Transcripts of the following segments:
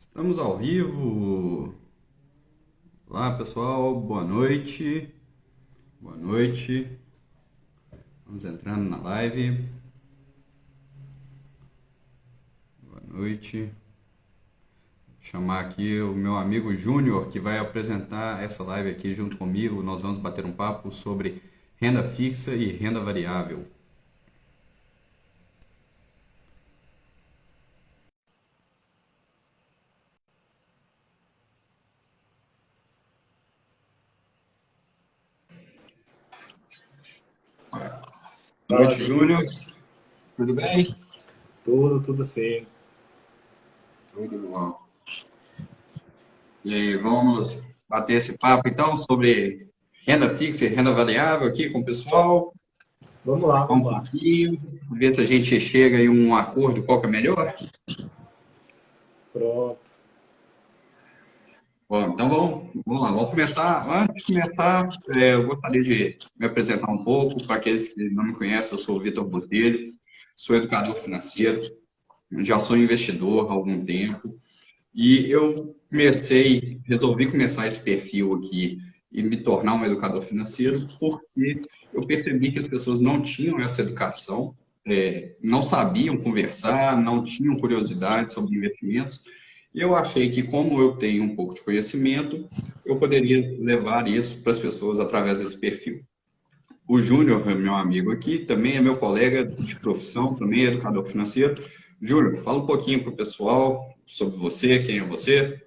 Estamos ao vivo. Olá, pessoal. Boa noite. Boa noite. Vamos entrando na live. Boa noite. Vou chamar aqui o meu amigo Júnior, que vai apresentar essa live aqui junto comigo. Nós vamos bater um papo sobre renda fixa e renda variável. Boa Fala, noite, Júnior. Lucas. Tudo bem? Tudo sim. Tudo bom. E aí, vamos bater esse papo então sobre renda fixa e renda variável aqui com o pessoal. Vamos lá, Explicar um vamos lá. pouquinho, ver se a gente chega em um acordo qual que é melhor. Pronto. Bom, então vamos lá, vamos começar. Antes de começar, eu gostaria de me apresentar um pouco. Para aqueles que não me conhecem, eu sou o Vitor Botelho, sou educador financeiro, já sou investidor há algum tempo. E eu resolvi começar esse perfil aqui e me tornar um educador financeiro, porque eu percebi que as pessoas não tinham essa educação, não sabiam conversar, não tinham curiosidade sobre investimentos. E eu achei que, como eu tenho um pouco de conhecimento, eu poderia levar isso para as pessoas através desse perfil. O Júnior, meu amigo aqui, também é meu colega de profissão, também é educador financeiro. Júnior, fala um pouquinho para o pessoal sobre você, quem é você.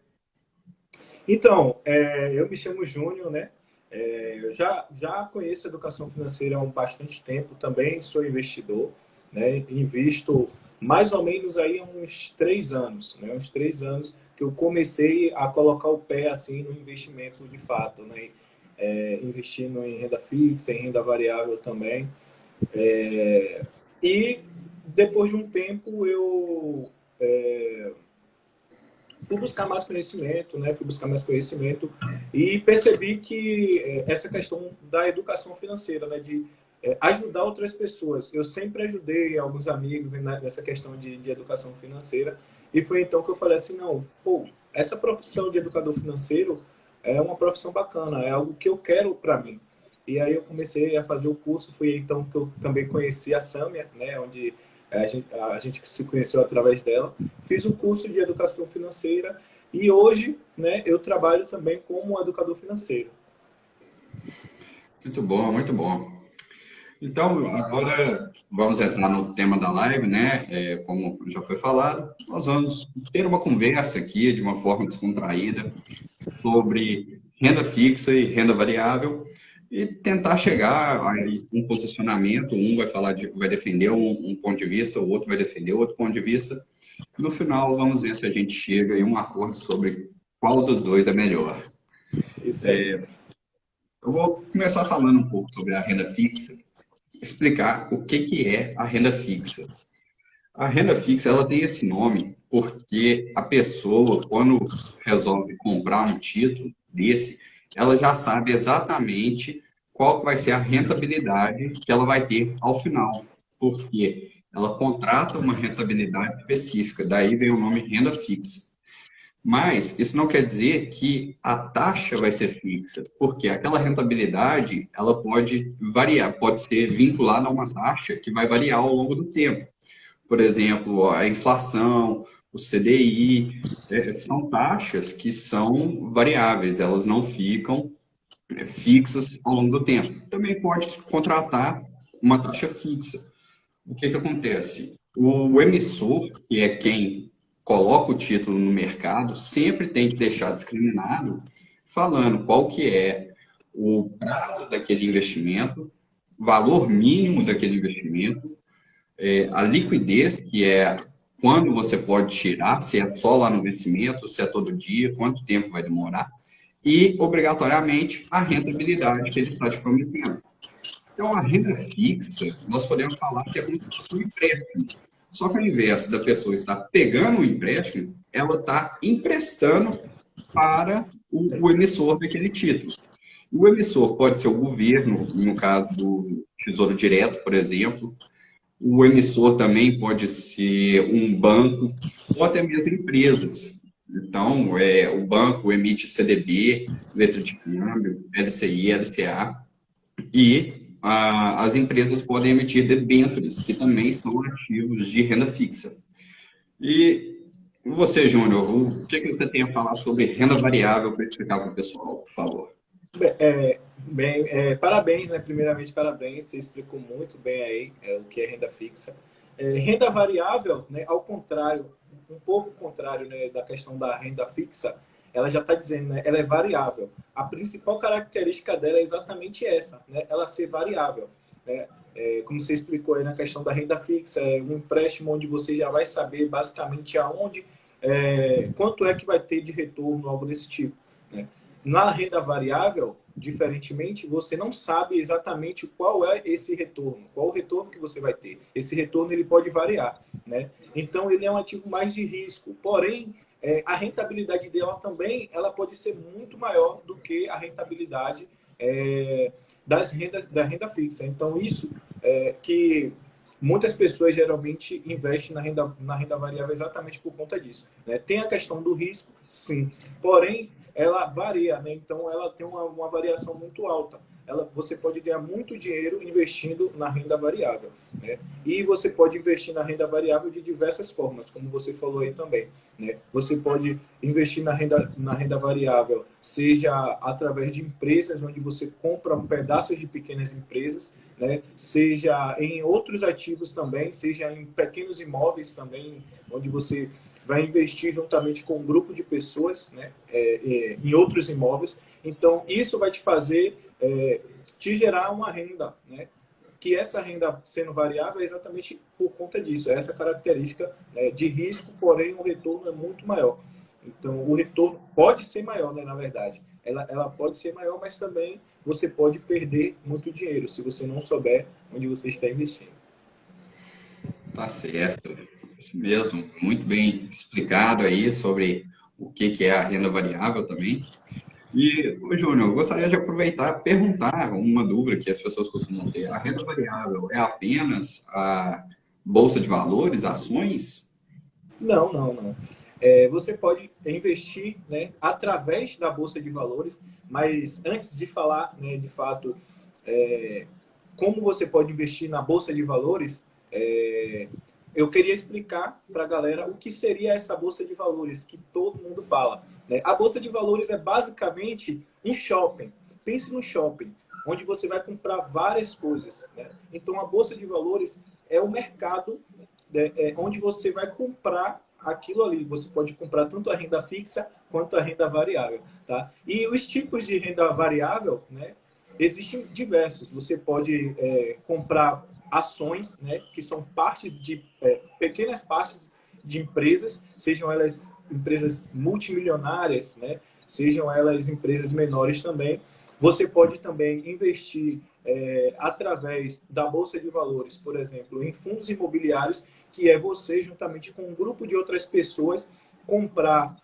Então, eu me chamo Júnior, né? Eu já conheço educação financeira há bastante tempo, também sou investidor, né? Invisto mais ou menos aí há uns 3 anos, né? Uns 3 anos que eu comecei a colocar o pé assim no investimento de fato, né? Investindo em renda fixa, em renda variável também. E depois de um tempo eu fui buscar mais conhecimento, né? Fui buscar mais conhecimento e percebi que essa questão da educação financeira, né? De ajudar outras pessoas. Eu sempre ajudei alguns amigos nessa questão de educação financeira e foi então que eu falei assim, não, pô, essa profissão de educador financeiro é uma profissão bacana, é algo que eu quero para mim. E aí eu comecei a fazer o curso, foi então que eu também conheci a Sâmia, né? Onde a gente se conheceu através dela. Fiz o curso de educação financeira e hoje, né, eu trabalho também como educador financeiro. Muito bom, muito bom. Então, agora vamos entrar no tema da live, né? Como já foi falado, nós vamos ter uma conversa aqui de uma forma descontraída sobre renda fixa e renda variável e tentar chegar a um posicionamento. Um vai falar vai defender um ponto de vista, o outro vai defender outro ponto de vista. No final, vamos ver se a gente chega em um acordo sobre qual dos dois é melhor. Isso aí. Eu vou começar falando um pouco sobre a renda fixa, explicar o que é a renda fixa. A renda fixa, ela tem esse nome porque a pessoa, quando resolve comprar um título desse, ela já sabe exatamente qual que vai ser a rentabilidade que ela vai ter ao final. Porque ela contrata uma rentabilidade específica, daí vem o nome renda fixa. Mas isso não quer dizer que a taxa vai ser fixa, porque aquela rentabilidade, ela pode variar, pode ser vinculada a uma taxa que vai variar ao longo do tempo. Por exemplo, a inflação, o CDI, são taxas que são variáveis, elas não ficam fixas ao longo do tempo. Também pode contratar uma taxa fixa. O que que acontece? O emissor, que é quem coloca o título no mercado, sempre tem que deixar discriminado, falando qual que é o prazo daquele investimento, valor mínimo daquele investimento, a liquidez, que é quando você pode tirar, se é só lá no vencimento, se é todo dia, quanto tempo vai demorar, e, obrigatoriamente, a rentabilidade que ele está te prometendo. Então, a renda fixa, nós podemos falar que é como se fosse um empréstimo. Só que ao invés da pessoa estar pegando o empréstimo, ela está emprestando para o emissor daquele título. O emissor pode ser o governo, no caso do Tesouro Direto, por exemplo. O emissor também pode ser um banco ou até mesmo empresas. Então, o banco emite CDB, letra de câmbio, LCI, LCA, e as empresas podem emitir debêntures, que também são ativos de renda fixa. E você, Júnior, o que você tem a falar sobre renda variável para explicar para o pessoal, por favor? Parabéns, né? Primeiramente, parabéns. Você explicou muito bem aí o que é renda fixa. Renda variável, né, ao contrário, um pouco contrário, né, da questão da renda fixa, ela já está dizendo, né, ela é variável. A principal característica dela é exatamente essa, né, ela ser variável. Né? Como você explicou aí na questão da renda fixa, é um empréstimo onde você já vai saber basicamente aonde, quanto é que vai ter de retorno, algo desse tipo. Né? Na renda variável, diferentemente, você não sabe exatamente qual é esse retorno, qual o retorno que você vai ter. Esse retorno ele pode variar, né? Então ele é um ativo mais de risco. Porém, a rentabilidade dela também ela pode ser muito maior do que a rentabilidade da renda fixa. Então isso que muitas pessoas geralmente investem na renda variável exatamente por conta disso. Né? Tem a questão do risco, sim. Porém, ela varia, né? Então ela tem uma variação muito alta. Você pode ganhar muito dinheiro investindo na renda variável. Né? E você pode investir na renda variável de diversas formas, como você falou aí também. Né? Você pode investir na renda variável, seja através de empresas, onde você compra pedaços de pequenas empresas, né? Seja em outros ativos também, seja em pequenos imóveis também, onde você vai investir juntamente com um grupo de pessoas, né, em outros imóveis. Então, isso vai te fazer te gerar uma renda, né? Que essa renda sendo variável é exatamente por conta disso, essa característica, né, de risco, porém o retorno é muito maior. Então, o retorno pode ser maior, né, na verdade. Ela pode ser maior, mas também você pode perder muito dinheiro se você não souber onde você está investindo. Tá certo, isso mesmo, muito bem explicado aí sobre o que é a renda variável também. E, ô, Júnior, eu gostaria de aproveitar e perguntar uma dúvida que as pessoas costumam ter. A renda variável é apenas a bolsa de valores, ações? Não, não, não. Você pode investir, né, através da Bolsa de Valores, mas antes de falar, né, de fato, é, como você pode investir na Bolsa de Valores, eu queria explicar para a galera o que seria essa Bolsa de Valores que todo mundo fala. Né? A Bolsa de Valores é basicamente um shopping. Pense no shopping, onde você vai comprar várias coisas. Né? Então, a Bolsa de Valores é o mercado, né, onde você vai comprar aquilo ali. Você pode comprar tanto a renda fixa quanto a renda variável. Tá? E os tipos de renda variável, né, existem diversos. Você pode comprar ações, né, que são pequenas partes de empresas, sejam elas empresas multimilionárias, né, sejam elas empresas menores também. Você pode também investir através da Bolsa de Valores, por exemplo, em fundos imobiliários, que é você, juntamente com um grupo de outras pessoas, comprar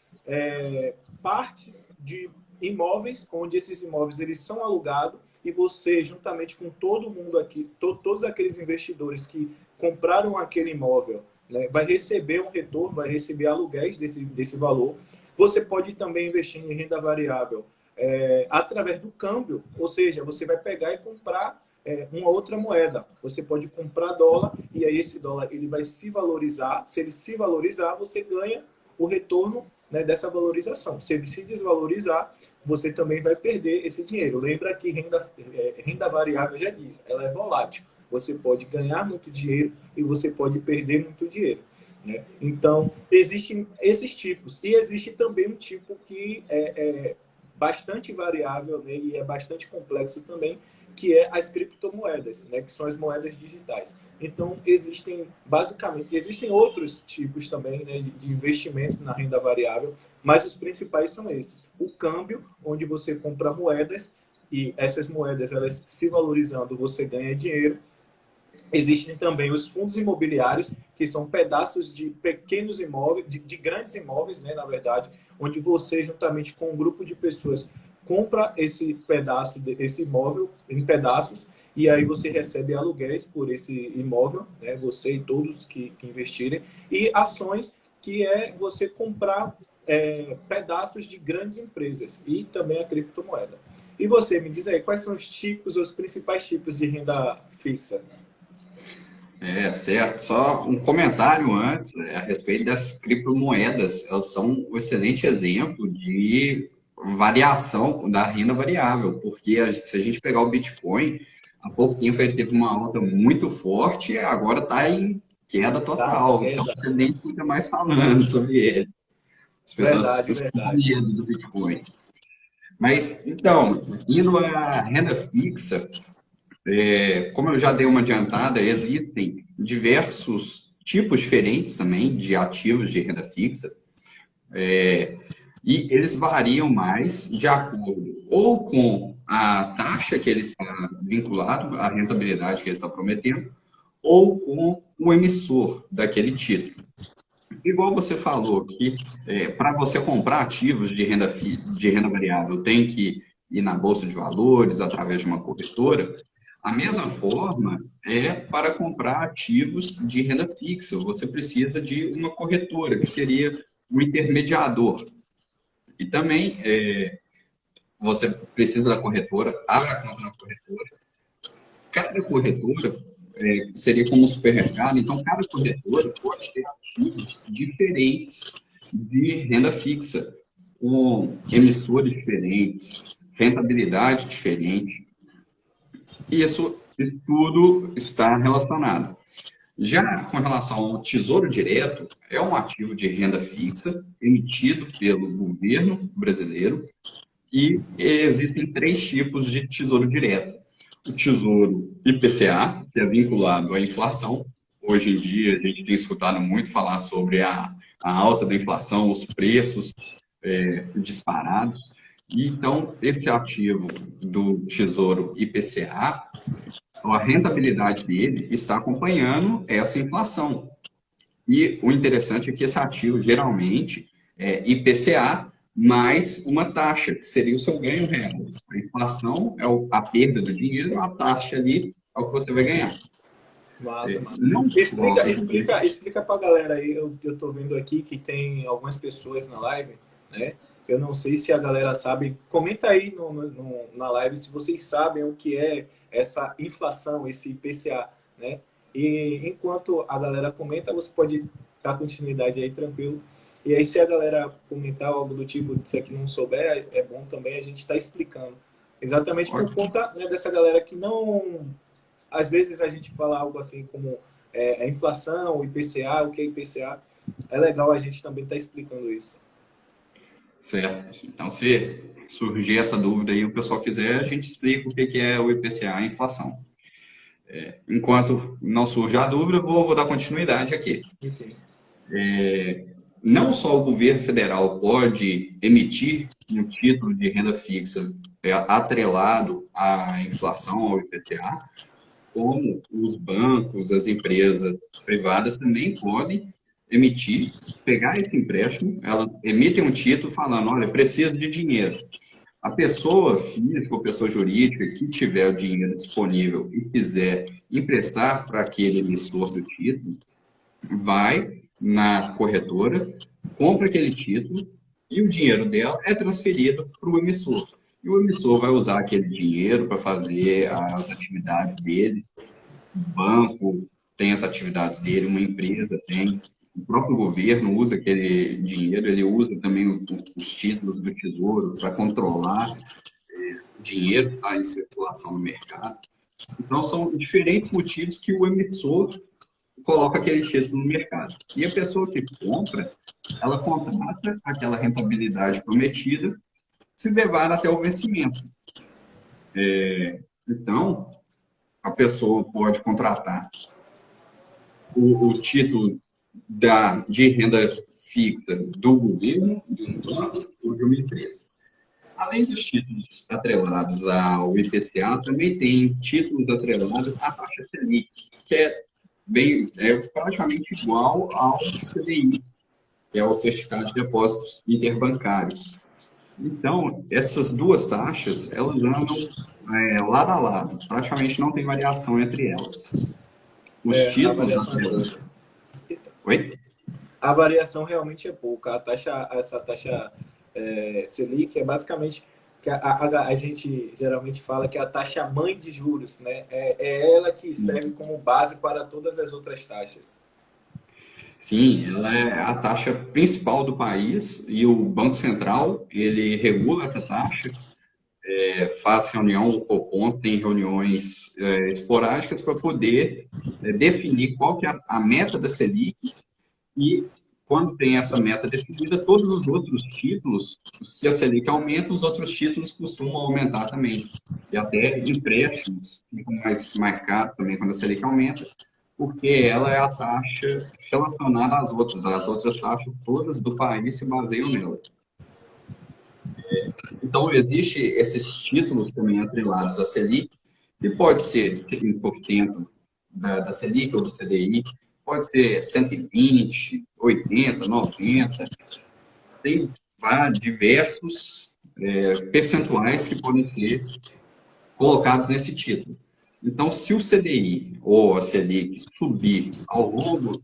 partes de imóveis, onde esses imóveis eles são alugados, e você, juntamente com todo mundo aqui, todos aqueles investidores que compraram aquele imóvel, né, vai receber um retorno, vai receber aluguéis desse valor. Você pode também investir em renda variável através do câmbio, ou seja, você vai pegar e comprar uma outra moeda. Você pode comprar dólar e aí esse dólar ele vai se valorizar. Se ele se valorizar, você ganha o retorno, né, dessa valorização. Se ele se desvalorizar, você também vai perder esse dinheiro. Lembra que renda variável já diz, ela é volátil. Você pode ganhar muito dinheiro e você pode perder muito dinheiro. Né? Então, existem esses tipos. E existe também um tipo que é bastante variável, né, e é bastante complexo também, que é as criptomoedas, né, que são as moedas digitais. Então, existem outros tipos também, né, de investimentos na renda variável, mas os principais são esses. O câmbio, onde você compra moedas e essas moedas, elas se valorizando, você ganha dinheiro. Existem também os fundos imobiliários, que são pedaços de pequenos imóveis, de grandes imóveis, né, na verdade, onde você, juntamente com um grupo de pessoas, compra esse pedaço, esse imóvel em pedaços, e aí você recebe aluguéis por esse imóvel, né, você e todos que investirem, e ações, que é você comprar pedaços de grandes empresas e também a criptomoeda. E você, me diz aí, quais são os principais tipos de renda fixa? Certo. Só um comentário antes, a respeito das criptomoedas. Elas são um excelente exemplo de variação da renda variável, porque se a gente pegar o Bitcoin, há pouco tempo ele teve uma alta muito forte e agora está em queda Tá, total. Então, queda. nem fica mais falando sobre ele. As pessoas Verdade, estão com verdade. medo do Bitcoin. Mas, então, indo à renda fixa, como eu já dei uma adiantada, existem diversos tipos diferentes também de ativos de renda fixa, e eles variam mais de acordo ou com a taxa que ele está vinculado, a rentabilidade que ele está prometendo, ou com o emissor daquele título. Igual você falou que para você comprar ativos de renda variável tem que ir na bolsa de valores através de uma corretora. A mesma forma é para comprar ativos de renda fixa. Você precisa de uma corretora, que seria um intermediador. E também você precisa da corretora, abre a conta na corretora. Cada corretora seria como um supermercado, então cada corretora pode ter ativos diferentes de renda fixa, com emissores diferentes, rentabilidade diferente. Isso tudo está relacionado. Já com relação ao Tesouro Direto, é um ativo de renda fixa emitido pelo governo brasileiro e existem três tipos de Tesouro Direto. O Tesouro IPCA, que é vinculado à inflação. Hoje em dia, a gente tem escutado muito falar sobre a alta da inflação, os preços disparados. E, então, esse ativo do Tesouro IPCA, a rentabilidade dele está acompanhando essa inflação. E o interessante é que esse ativo, geralmente, é IPCA mais uma taxa, que seria o seu ganho real. A inflação é a perda do dinheiro, a taxa ali é o que você vai ganhar. Massa, massa. Não Explica, pode explica, explica pra galera aí, eu tô vendo aqui que tem algumas pessoas na live, né? Eu não sei se a galera sabe. Comenta aí na live se vocês sabem o que é essa inflação, esse IPCA, né? E enquanto a galera comenta, você pode dar continuidade aí tranquilo. E aí, se a galera comentar algo do tipo, se aqui não souber, é bom também a gente estar explicando. Exatamente por conta, né, dessa galera que não. Às vezes a gente fala algo assim como a inflação, o IPCA, o que é IPCA. É legal a gente também estar explicando isso. Certo. Então, se surgir essa dúvida aí, o pessoal quiser, a gente explica o que é o IPCA e a inflação. Enquanto não surge a dúvida, vou dar continuidade aqui. Sim. Não só o governo federal pode emitir um título de renda fixa atrelado à inflação, ao IPCA, como os bancos, as empresas privadas também podem emitir, pegar esse empréstimo, elas emitem um título falando, olha, preciso de dinheiro. A pessoa física ou pessoa jurídica que tiver o dinheiro disponível e quiser emprestar para aquele emissor do título, vai na corretora, compra aquele título e o dinheiro dela é transferido para o emissor. E o emissor vai usar aquele dinheiro para fazer as atividades dele. O banco tem as atividades dele, uma empresa tem. O próprio governo usa aquele dinheiro, ele usa também os títulos do Tesouro para controlar o dinheiro que está em circulação no mercado. Então, são diferentes motivos que o emissor coloca aquele título no mercado. E a pessoa que compra, ela contrata aquela rentabilidade prometida, se levar até o vencimento. Então, a pessoa pode contratar o título de renda fixa do governo, de um banco ou de uma empresa. Além dos títulos atrelados ao IPCA, também tem títulos atrelados à taxa Selic, que é praticamente igual ao CDI, que é o Certificado de Depósitos Interbancários. Então, essas duas taxas, elas andam lado a lado, praticamente não tem variação entre elas. Os A títulos avaliação é atrelados... boa. Oi? A variação realmente é pouca. Essa taxa Selic é basicamente que a gente geralmente fala que é a taxa mãe de juros, né? É ela que serve como base para todas as outras taxas. Sim, ela é a taxa principal do país e o Banco Central, ele regula essa taxa, faz reunião, o Copom tem reuniões esporádicas para poder definir qual que é a meta da Selic e quando tem essa meta definida, todos os outros títulos, se a Selic aumenta, os outros títulos costumam aumentar também. E até empréstimos ficam mais caros também quando a Selic aumenta, porque ela é a taxa relacionada às outras. As outras taxas todas do país se baseiam nela. Então, existe esses títulos também atrelados à Selic, que pode ser 1% da Selic ou do CDI, pode ser 120, 80, 90, tem diversos percentuais que podem ser colocados nesse título. Então, se o CDI ou a Selic subir ao longo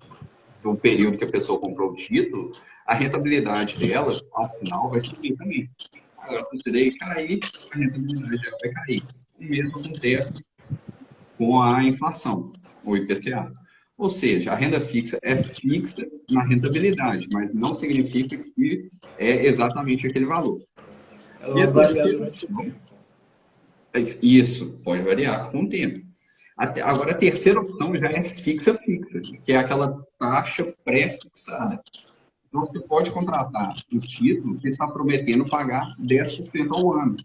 do período que a pessoa comprou o título, a rentabilidade dela, ao final, vai subir também. Agora, se o CDI cair, a rentabilidade dela vai cair. O mesmo acontece com a inflação, o IPCA. Ou seja, a renda fixa é fixa na rentabilidade, mas não significa que é exatamente aquele valor. Ela E a vai variar terceira durante o opção, tempo. isso pode variar com o tempo. Agora, a terceira opção já é fixa, que é aquela taxa pré-fixada. Então, você pode contratar um título que está prometendo pagar 10% ao ano.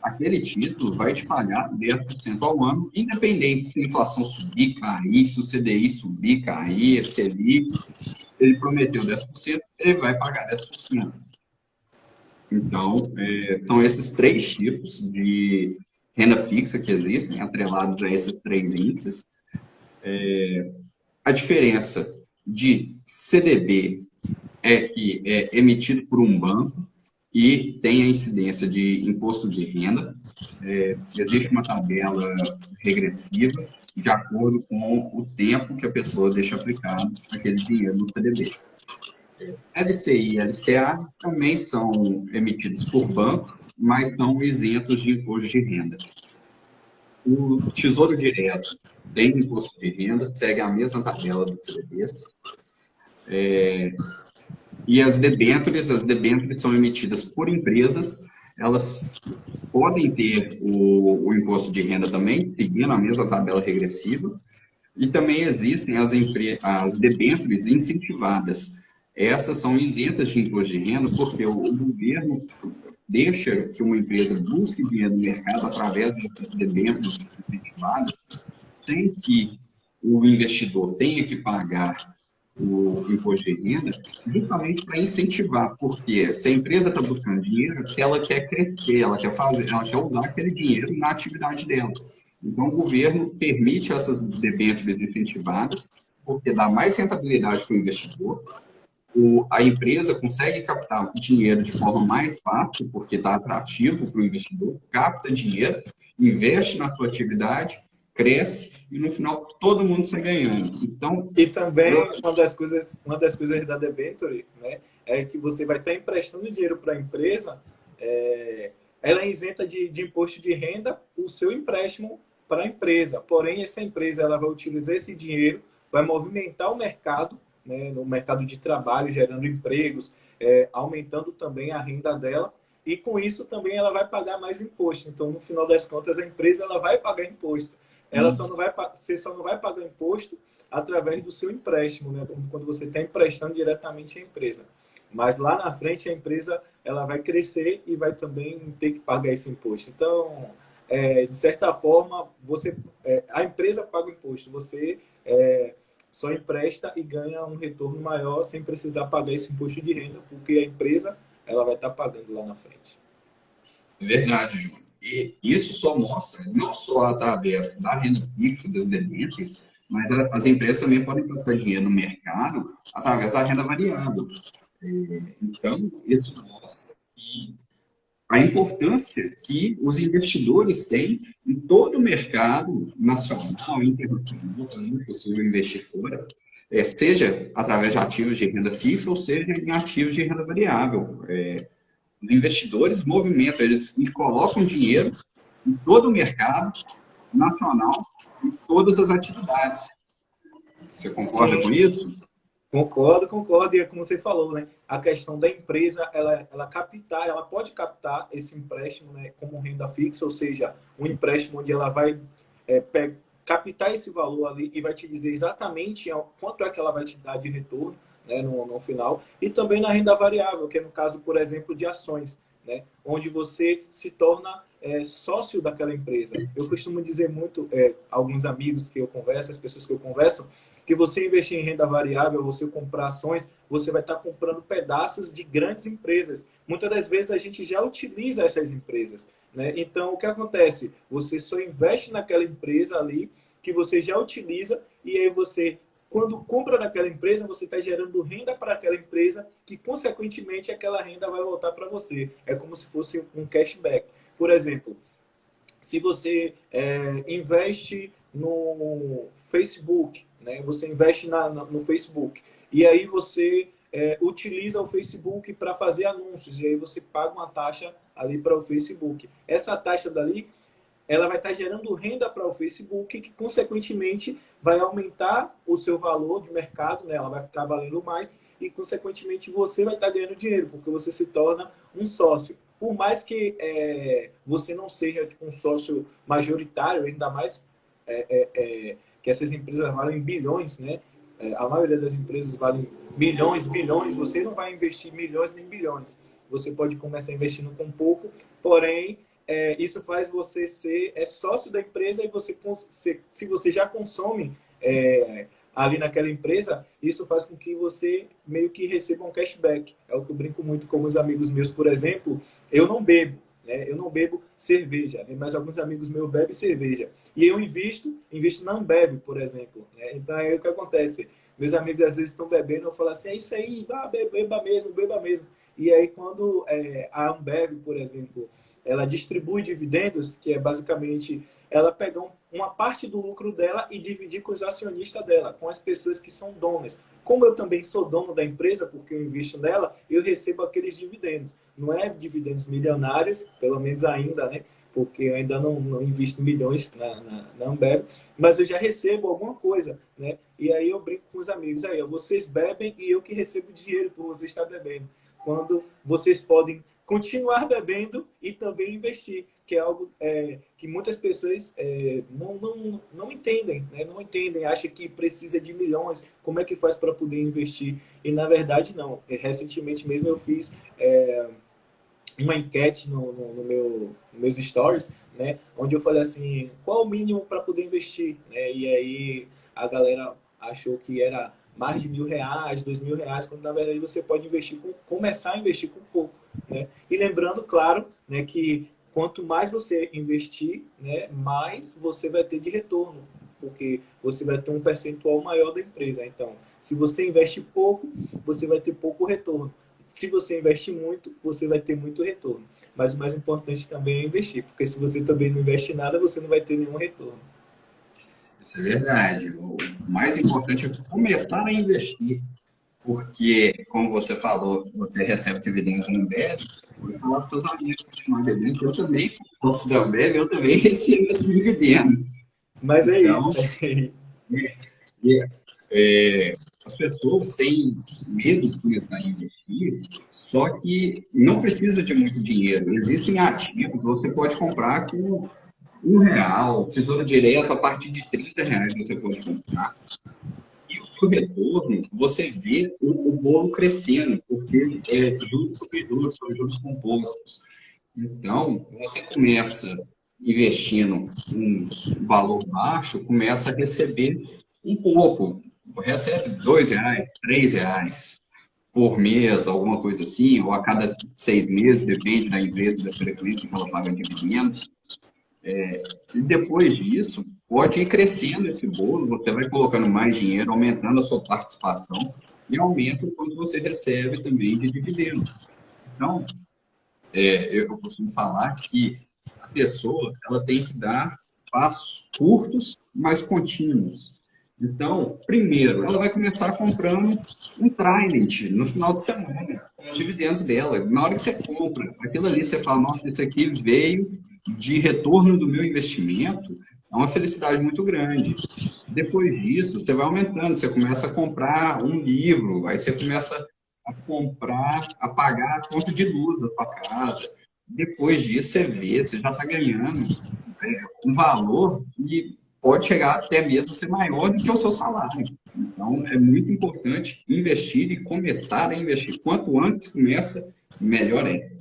Aquele título vai te pagar 10% ao ano, independente se a inflação subir, cair, se o CDI subir, cair, se ele prometeu 10%, ele vai pagar 10%. Então, são esses três tipos de renda fixa que existem, atrelados a esses três índices. A diferença de CDB é que é emitido por um banco e tem a incidência de imposto de renda. Existe uma tabela regressiva de acordo com o tempo que a pessoa deixa aplicado aquele dinheiro no CDB. LCI e LCA também são emitidos por banco, mas são isentos de imposto de renda. O Tesouro Direto tem imposto de renda, segue a mesma tabela dos CDBs. E as debêntures são emitidas por empresas, elas podem ter o imposto de renda também, seguindo a mesma tabela regressiva, e também existem as debêntures incentivadas. Essas são isentas de imposto de renda porque o governo deixa que uma empresa busque dinheiro no mercado através de debêntures incentivadas, sem que o investidor tenha que pagar o imposto de renda, justamente para incentivar, porque se a empresa está buscando dinheiro, ela quer crescer, ela quer usar aquele dinheiro na atividade dela. Então, o governo permite essas debêntures incentivadas, porque dá mais rentabilidade para o investidor, a empresa consegue captar dinheiro de forma mais fácil, porque está atrativo para o investidor, capta dinheiro, investe na sua atividade, cresce e no final todo mundo sai ganhando. Então, E também uma das coisas da debenture, né, é que você vai estar emprestando dinheiro para a empresa, ela é isenta de imposto de renda o seu empréstimo para a empresa. Porém, essa empresa ela vai utilizar esse dinheiro, vai movimentar o mercado, né, no mercado de trabalho, gerando empregos, aumentando também a renda dela. E com isso também ela vai pagar mais imposto. Então, no final das contas, a empresa ela vai pagar imposto. Você só não vai pagar imposto através do seu empréstimo, né? Quando você está emprestando diretamente à empresa. Mas lá na frente a empresa ela vai crescer e vai também ter que pagar esse imposto. Então, de certa forma, a empresa paga o imposto, você só empresta e ganha um retorno maior sem precisar pagar esse imposto de renda, porque a empresa ela vai estar pagando lá na frente. Verdade, Júnior. E isso só mostra, não só através da renda fixa, das debêntures, mas as empresas também podem captar dinheiro no mercado através da renda variável. Então, isso mostra que a importância que os investidores têm em todo o mercado nacional e internacional, também é possível investir fora, seja através de ativos de renda fixa ou seja em ativos de renda variável. Os investidores movimentam, eles colocam dinheiro em todo o mercado nacional, em todas as atividades. Você concorda com isso? Concordo, concordo. E é como você falou, né? A questão da empresa, ela captar, ela pode captar esse empréstimo, né, como renda fixa, ou seja, um empréstimo onde ela vai captar esse valor ali e vai te dizer exatamente quanto é que ela vai te dar de retorno, né, no final. E também na renda variável, que é no caso, por exemplo, de ações, né, onde você se torna sócio daquela empresa. Eu costumo dizer muito, alguns amigos que eu converso, as pessoas que eu converso, que você investir em renda variável, você comprar ações, você vai estar comprando pedaços de grandes empresas. Muitas das vezes a gente já utiliza essas empresas, né? Então, o que acontece? Você só investe naquela empresa ali que você já utiliza e aí você, quando compra naquela empresa, você está gerando renda para aquela empresa que, consequentemente, aquela renda vai voltar para você. É como se fosse um cashback. Por exemplo, se você investe no Facebook, né? Você investe no Facebook e aí você utiliza o Facebook para fazer anúncios e aí você paga uma taxa ali para o Facebook. Essa taxa dali, ela vai estar gerando renda para o Facebook, que consequentemente vai aumentar o seu valor de mercado, né? Ela vai ficar valendo mais e consequentemente você vai estar ganhando dinheiro, porque você se torna um sócio. Por mais que você não seja tipo, um sócio majoritário, ainda mais que essas empresas valem bilhões, né? A maioria das empresas valem milhões, bilhões, você não vai investir milhões nem bilhões. Você pode começar investindo com pouco, porém isso faz você ser sócio da empresa e você, se você já consome ali naquela empresa, isso faz com que você meio que receba um cashback. É o que eu brinco muito com os amigos meus, por exemplo, eu não bebo, né? Eu não bebo cerveja, né? Mas alguns amigos meus bebem cerveja. E eu invisto na Ambev, por exemplo, né? Então aí o que acontece? Meus amigos às vezes estão bebendo, eu falo assim, é isso aí, beba mesmo, beba mesmo. E aí quando a Ambev, por exemplo, ela distribui dividendos, que é basicamente ela pegar uma parte do lucro dela e dividir com os acionistas dela, com as pessoas que são donas. Como eu também sou dono da empresa, porque eu invisto nela, eu recebo aqueles dividendos. Não é dividendos milionários, pelo menos ainda, né? Porque eu ainda não invisto milhões na Ambev, mas eu já recebo alguma coisa, né? E aí eu brinco com os amigos, aí, vocês bebem e eu que recebo dinheiro por vocês estar bebendo. Quando vocês podem continuar bebendo e também investir, que é algo que muitas pessoas não entendem, né? Não entendem, acham que precisa de milhões, como é que faz para poder investir? E na verdade não. Recentemente mesmo eu fiz uma enquete nos meus stories, né? Onde eu falei assim, qual o mínimo para poder investir? Né? E aí a galera achou que era mais de R$ 1.000, R$ 2.000, quando na verdade você pode começar a investir com pouco, né? E lembrando, claro, né, que quanto mais você investir, né, mais você vai ter de retorno, porque você vai ter um percentual maior da empresa. Então, se você investe pouco, você vai ter pouco retorno. Se você investe muito, você vai ter muito retorno. Mas o mais importante também é investir, porque se você também não investe nada, você não vai ter nenhum retorno. Isso é verdade. O mais importante é começar a investir, porque, como você falou, você recebe dividendos no Ambev, vou falar para os amigos que continuam bebendo, que eu também, se fosse da Ambev, eu também recebo esse dividendo. Mas é isso. Então, é, as pessoas têm medo de começar a investir, só que não precisa de muito dinheiro. Existem ativos que você pode comprar com R$ 1, tesouro direto a partir de R$ 30 você pode comprar. E o seu retorno, você vê o bolo crescendo, porque é juros sobre juros compostos. Então, você começa investindo um valor baixo, começa a receber um pouco. Recebe R$ 2, R$ 3 por mês, alguma coisa assim, ou a cada 6 meses, depende da empresa, da frequência que ela paga dividendos. E depois disso, pode ir crescendo esse bolo, você vai colocando mais dinheiro, aumentando a sua participação e aumenta o quanto você recebe também de dividendo. Então, eu costumo falar que a pessoa ela tem que dar passos curtos, mas contínuos. Então, primeiro, ela vai começar comprando um Trident no final de semana, com os dividendos dela. Na hora que você compra, aquilo ali você fala, nossa, isso aqui veio de retorno do meu investimento, é uma felicidade muito grande. Depois disso, você vai aumentando, você começa a comprar um livro, aí você começa a comprar, a pagar a conta de luz da sua casa. Depois disso, você vê, você já está ganhando um valor que pode chegar até mesmo a ser maior do que o seu salário. Então, é muito importante investir e começar a investir. Quanto antes começa, melhor é.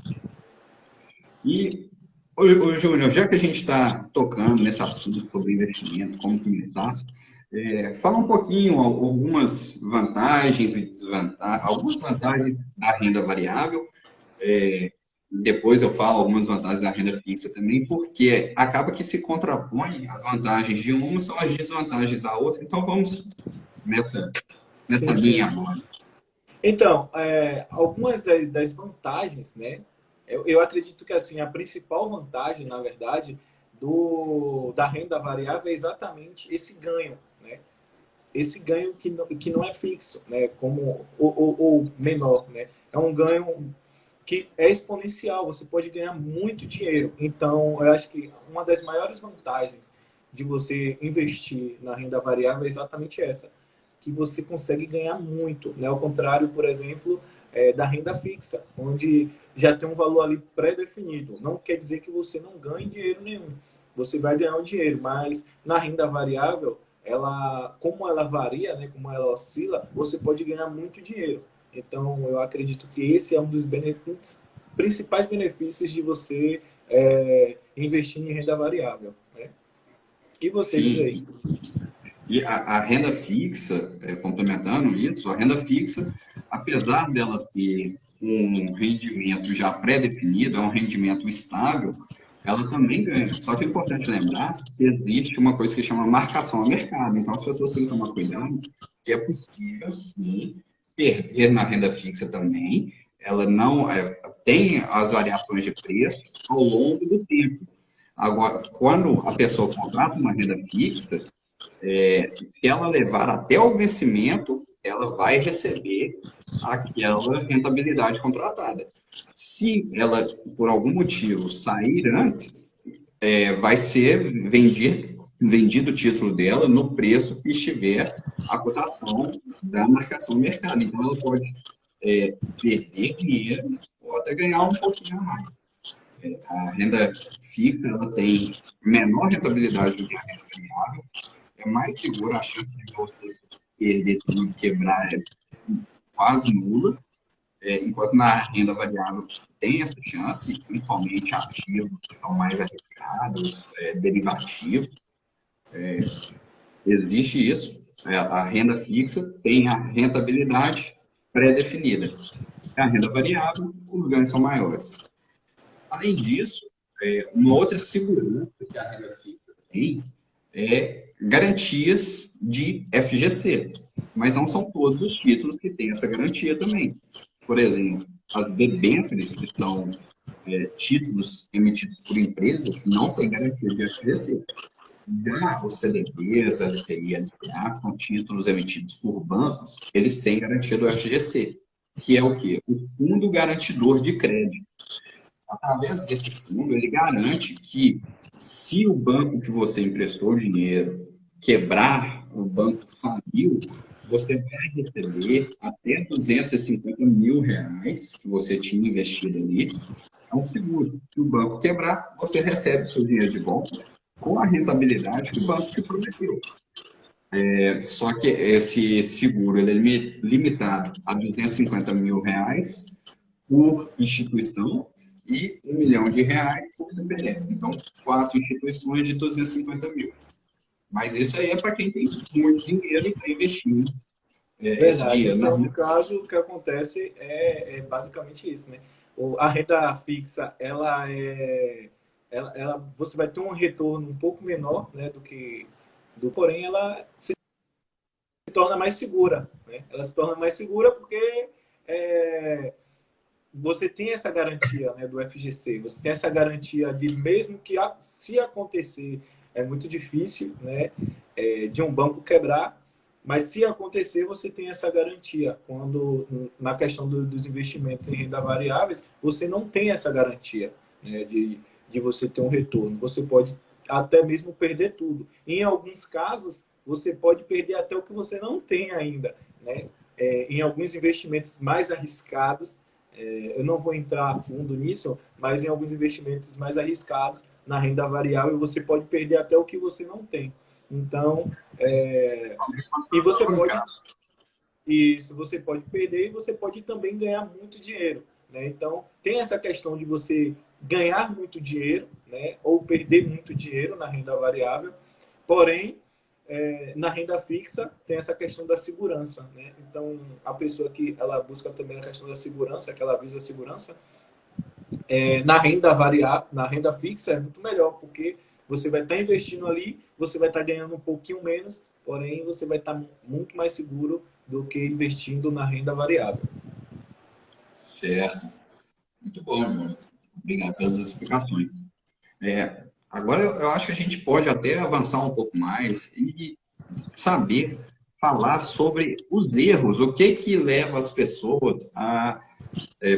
E, Júnior, já que a gente está tocando nesse assunto sobre investimento, como começar, fala um pouquinho algumas vantagens e desvantagens, algumas vantagens da renda variável. Depois eu falo algumas vantagens da renda fixa também, porque acaba que se contrapõe as vantagens de uma são as desvantagens da outra. Então vamos nessa Sim, sim. linha agora. Então, algumas das vantagens, né? Eu acredito que assim a principal vantagem, na verdade, da renda variável é exatamente esse ganho, né? Esse ganho que não é fixo, né? Como ou menor, né? É um ganho que é exponencial. Você pode ganhar muito dinheiro. Então, eu acho que uma das maiores vantagens de você investir na renda variável é exatamente essa, que você consegue ganhar muito, né? Ao contrário, por exemplo, da renda fixa, onde já tem um valor ali pré-definido. Não quer dizer que você não ganhe dinheiro nenhum. Você vai ganhar um dinheiro, mas na renda variável, como ela varia, né? Como ela oscila, você pode ganhar muito dinheiro. Então, eu acredito que esse é um dos principais benefícios de você investir em renda variável, né? E você diz aí? Sim, e a renda fixa, complementando isso, a renda fixa, apesar dela ter um rendimento já pré-definido, é um rendimento estável, ela também ganha. Só que é importante lembrar que existe uma coisa que chama marcação a mercado. Então, as pessoas têm que tomar cuidado, que é possível, sim, perder na renda fixa também. Ela não tem as variações de preço ao longo do tempo. Agora, quando a pessoa contrata uma renda fixa, se ela levar até o vencimento, ela vai receber aquela rentabilidade contratada. Se ela, por algum motivo, sair antes, vai ser vendido o título dela no preço que estiver a cotação da marcação do mercado. Então, ela pode perder dinheiro ou até ganhar um pouquinho a mais. A renda fixa ela tem menor rentabilidade do que a renda variável, é mais seguro, a chance de você perder tudo, quebrar é quase nula, enquanto na renda variável tem essa chance, principalmente ativos que são mais arriscados, derivativos, existe isso. A renda fixa tem a rentabilidade pré-definida. A renda variável, os ganhos são maiores. Além disso, uma outra segurança que a renda fixa tem é garantias de FGC, mas não são todos os títulos que têm essa garantia também. Por exemplo, as debêntures, que são títulos emitidos por empresas, não têm garantia de FGC. Já os CDBs, LCI, LCA, são títulos emitidos por bancos, eles têm garantia do FGC, que é o quê? O Fundo Garantidor de Crédito. Através desse fundo, ele garante que se o banco que você emprestou dinheiro quebrar, o banco faliu, você vai receber até 250 mil reais que você tinha investido ali. É um seguro. Se o banco quebrar, você recebe o seu dinheiro de volta com a rentabilidade que o banco te prometeu. Só que esse seguro ele é limitado a 250 mil reais por instituição e R$ 1 milhão por CPF. Então, 4 instituições de 250 mil. Mas isso aí é para quem tem muito dinheiro e está investindo esse Verdade. dinheiro na Então, no renda. caso, o que acontece é basicamente isso, né? A renda fixa, você vai ter um retorno um pouco menor, né, porém ela se torna mais segura, né? Ela se torna mais segura porque é, você tem essa garantia, né, do FGC, você tem essa garantia de mesmo que se acontecer, é muito difícil, né, de um banco quebrar, Mas se acontecer, você tem essa garantia. Quando na questão dos investimentos em renda variáveis, você não tem essa garantia, né, de você ter um retorno. Você pode até mesmo perder tudo. Em alguns casos, você pode perder até o que você não tem ainda, né? Em alguns investimentos mais arriscados, eu não vou entrar a fundo nisso, mas em alguns investimentos mais arriscados, na renda variável, você pode perder até o que você não tem. Então, e você pode, isso, você pode perder e você pode também ganhar muito dinheiro, né? Então, tem essa questão de você ganhar muito dinheiro, né? Ou perder muito dinheiro na renda variável. Porém, na renda fixa tem essa questão da segurança, né? Então, a pessoa que ela busca também a questão da segurança, que ela visa a segurança, na renda variável, na renda fixa é muito melhor, porque você vai estar investindo ali, você vai estar ganhando um pouquinho menos, porém você vai estar muito mais seguro do que investindo na renda variável. Certo. Muito bom, irmão. Obrigado pelas explicações. Agora eu acho que a gente pode até avançar um pouco mais e saber falar sobre os erros, o que que leva as pessoas a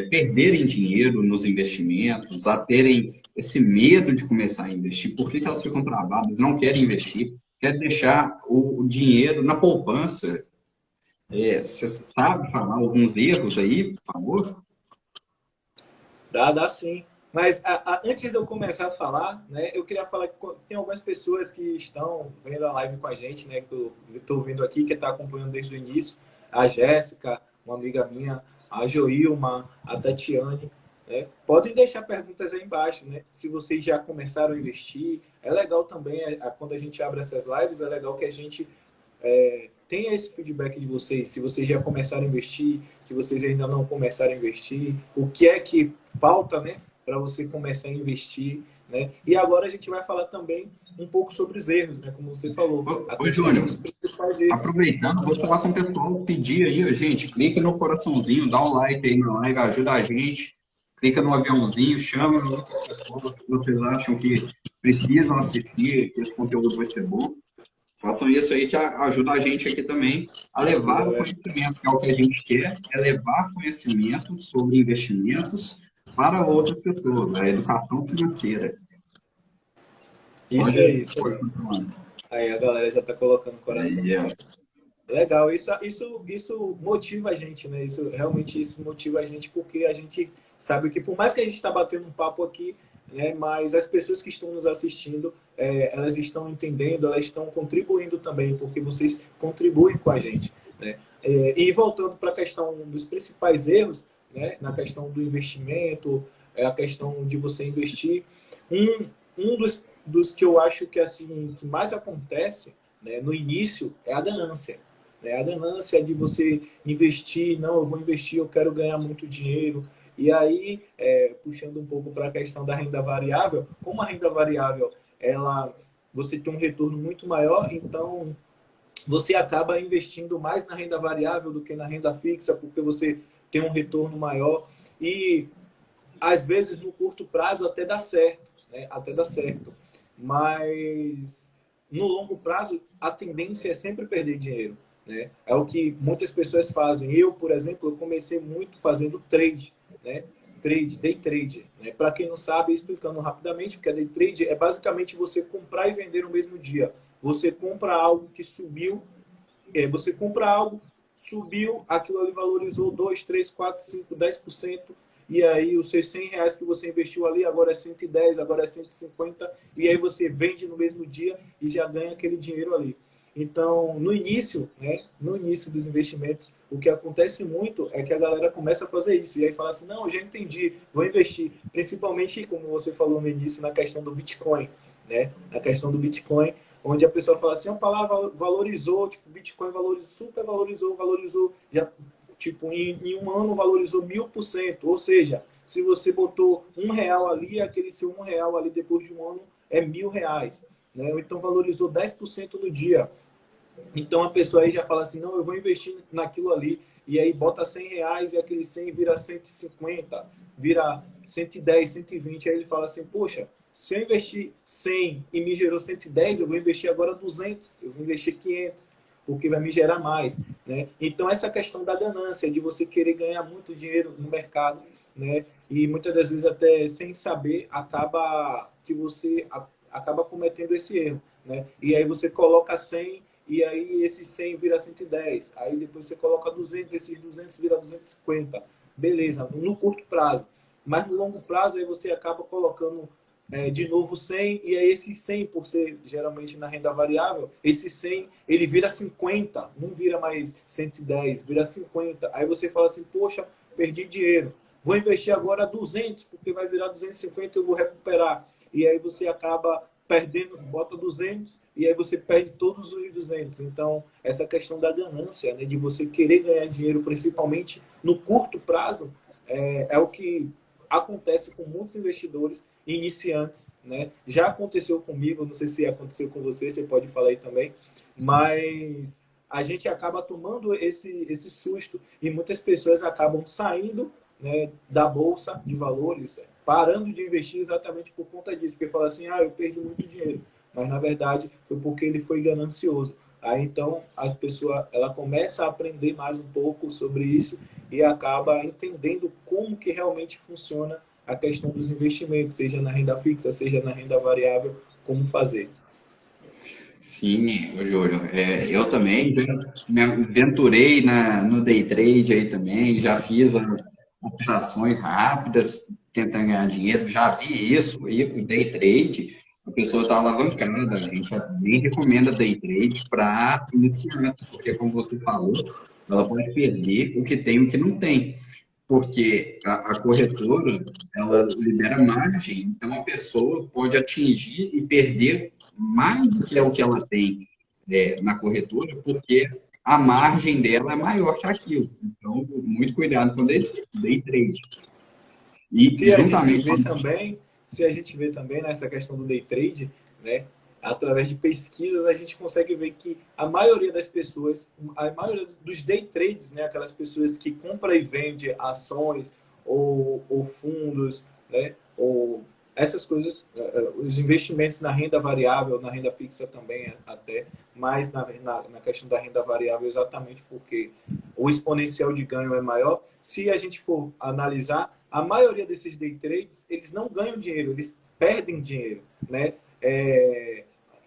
perderem dinheiro nos investimentos, a terem esse medo de começar a investir, por que que elas ficam travadas, não querem investir, querem deixar o dinheiro na poupança. Você sabe falar alguns erros aí, por favor? Dá sim. Mas antes de eu começar a falar, né, eu queria falar que tem algumas pessoas que estão vendo a live com a gente, né, que eu estou vendo aqui, que está acompanhando desde o início. A Jéssica, uma amiga minha, a Joilma, a Tatiane. Né? Podem deixar perguntas aí embaixo, né? Se vocês já começaram a investir. É legal também, quando a gente abre essas lives, é legal que a gente tenha esse feedback de vocês, se vocês já começaram a investir, se vocês ainda não começaram a investir, o que é que falta, né, para você começar a investir, né? E agora a gente vai falar também um pouco sobre os erros, né, como você falou. Ô, Júnior, Os principais erros. aproveitando, vou falar com o pessoal, pedir aí, ó, gente, clica no coraçãozinho, dá um like aí na live, ajuda a gente, clica no aviãozinho, chama outras pessoas que vocês acham que precisam assistir, que esse conteúdo vai ser bom. Façam isso aí que ajuda a gente aqui também a levar o conhecimento, que é o que a gente quer, é levar conhecimento sobre investimentos para outras pessoas, a educação financeira. Isso é isso. Aí a galera já está colocando o coração. Legal, isso motiva a gente, né? Isso motiva a gente porque a gente sabe que por mais que a gente está batendo um papo aqui, né? Mas as pessoas que estão nos assistindo, elas estão entendendo, elas estão contribuindo também, porque vocês contribuem com a gente, né? E voltando para a questão dos principais erros, né? Na questão do investimento, a questão de você investir, um dos que eu acho que assim que mais acontece, né, no início é a ganância. A ganância de você investir, não, eu vou investir, eu quero ganhar muito dinheiro. E aí, puxando um pouco para a questão da renda variável, como a renda variável, você tem um retorno muito maior, então você acaba investindo mais na renda variável do que na renda fixa, porque você tem um retorno maior. E, às vezes, no curto prazo, até dá certo, né? Até dá certo. Mas, no longo prazo, a tendência é sempre perder dinheiro. Né? É o que muitas pessoas fazem. Eu, por exemplo, eu comecei muito fazendo trade, né? Day trade. Né? Para quem não sabe, explicando rapidamente, o que é day trade é basicamente você comprar e vender no mesmo dia. Você compra algo que subiu, você compra algo, subiu, aquilo ali valorizou 2, 3, 4, 5, 10%, e aí os seus R$ 100 que você investiu ali, agora é 110, agora é 150, e aí você vende no mesmo dia e já ganha aquele dinheiro ali. Então, no início, né, no início dos investimentos, o que acontece muito é que a galera começa a fazer isso. E aí fala assim, não, eu já entendi, vou investir. Principalmente, como você falou no início, na questão do Bitcoin. Né? Na questão do Bitcoin, onde a pessoa fala assim, a palavra valorizou, tipo, Bitcoin valorizou, super valorizou. Já, tipo, em um ano valorizou 1000%. Ou seja, se você botou R$ 1 ali, aquele seu R$ 1 ali depois de um ano é R$ 1000. Né? Ou então valorizou 10% no dia. Então a pessoa aí já fala assim, não, eu vou investir naquilo ali, e aí bota R$ 100 e aquele 100 vira 150, vira 110, 120, aí ele fala assim, poxa, se eu investir 100 e me gerou 110, eu vou investir agora 200, eu vou investir 500. porque vai me gerar mais, né? Então, essa questão da ganância, de você querer ganhar muito dinheiro no mercado, né? E muitas das vezes até sem saber, acaba que você acaba cometendo esse erro, né? E aí você coloca 100 e aí esse 100 vira 110. Aí depois você coloca 200, esses 200 vira 250. Beleza, no curto prazo. Mas no longo prazo aí você acaba colocando de novo 100 e aí esse 100 por ser geralmente na renda variável, esse 100 ele vira 50, não vira mais 110, vira 50. Aí você fala assim, poxa, perdi dinheiro. Vou investir agora 200 porque vai virar 250 e eu vou recuperar. E aí você acaba perdendo, bota 200 e aí você perde todos os 200. Então, essa questão da ganância, né, de você querer ganhar dinheiro, principalmente no curto prazo, é o que acontece com muitos investidores iniciantes, né? Já aconteceu comigo, não sei se aconteceu com você, você pode falar aí também, mas a gente acaba tomando esse susto e muitas pessoas acabam saindo, né, da bolsa de valores, parando de investir exatamente por conta disso, porque fala assim, eu perdi muito dinheiro, mas na verdade foi porque ele foi ganancioso. Aí então a pessoa ela começa a aprender mais um pouco sobre isso e acaba entendendo como que realmente funciona a questão dos investimentos, seja na renda fixa, seja na renda variável, como fazer. Sim, ô Júlio, eu também já me aventurei no day trade aí também, já fiz operações rápidas tentando ganhar dinheiro, já vi isso, e o day trade, a pessoa está alavancada, a gente nem recomenda day trade para iniciante, porque como você falou, ela pode perder o que tem e o que não tem, porque a corretora, ela libera margem, então a pessoa pode atingir e perder mais do que é o que ela tem na corretora, porque a margem dela é maior que aquilo. Então, muito cuidado com o day trade. E Se a gente juntamente vê com... também, se a gente vê também nessa questão do day trade, né, através de pesquisas a gente consegue ver que a maioria das pessoas, a maioria dos day trades, né, aquelas pessoas que compram e vendem ações ou fundos, né, ou essas coisas, os investimentos na renda variável, na renda fixa também até, mas na questão da renda variável exatamente porque o exponencial de ganho é maior. Se a gente for analisar, a maioria desses day trades, eles não ganham dinheiro, eles perdem dinheiro, né?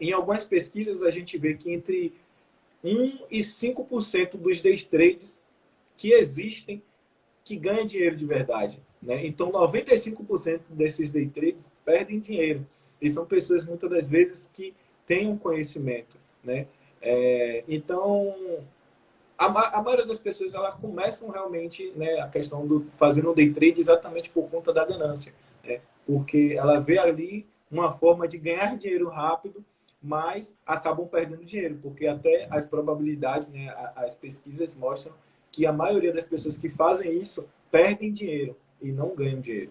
Em algumas pesquisas, a gente vê que entre 1 e 5% dos day trades que existem que ganham dinheiro de verdade, né? Então, 95% desses day trades perdem dinheiro. E são pessoas, muitas das vezes, que têm um conhecimento, né? Então, a maioria das pessoas elas começam realmente, né, a questão do fazendo um day trade exatamente por conta da ganância, né? Porque ela vê ali uma forma de ganhar dinheiro rápido, mas acabam perdendo dinheiro, porque até as probabilidades, né, as pesquisas mostram que a maioria das pessoas que fazem isso perdem dinheiro e não ganham dinheiro.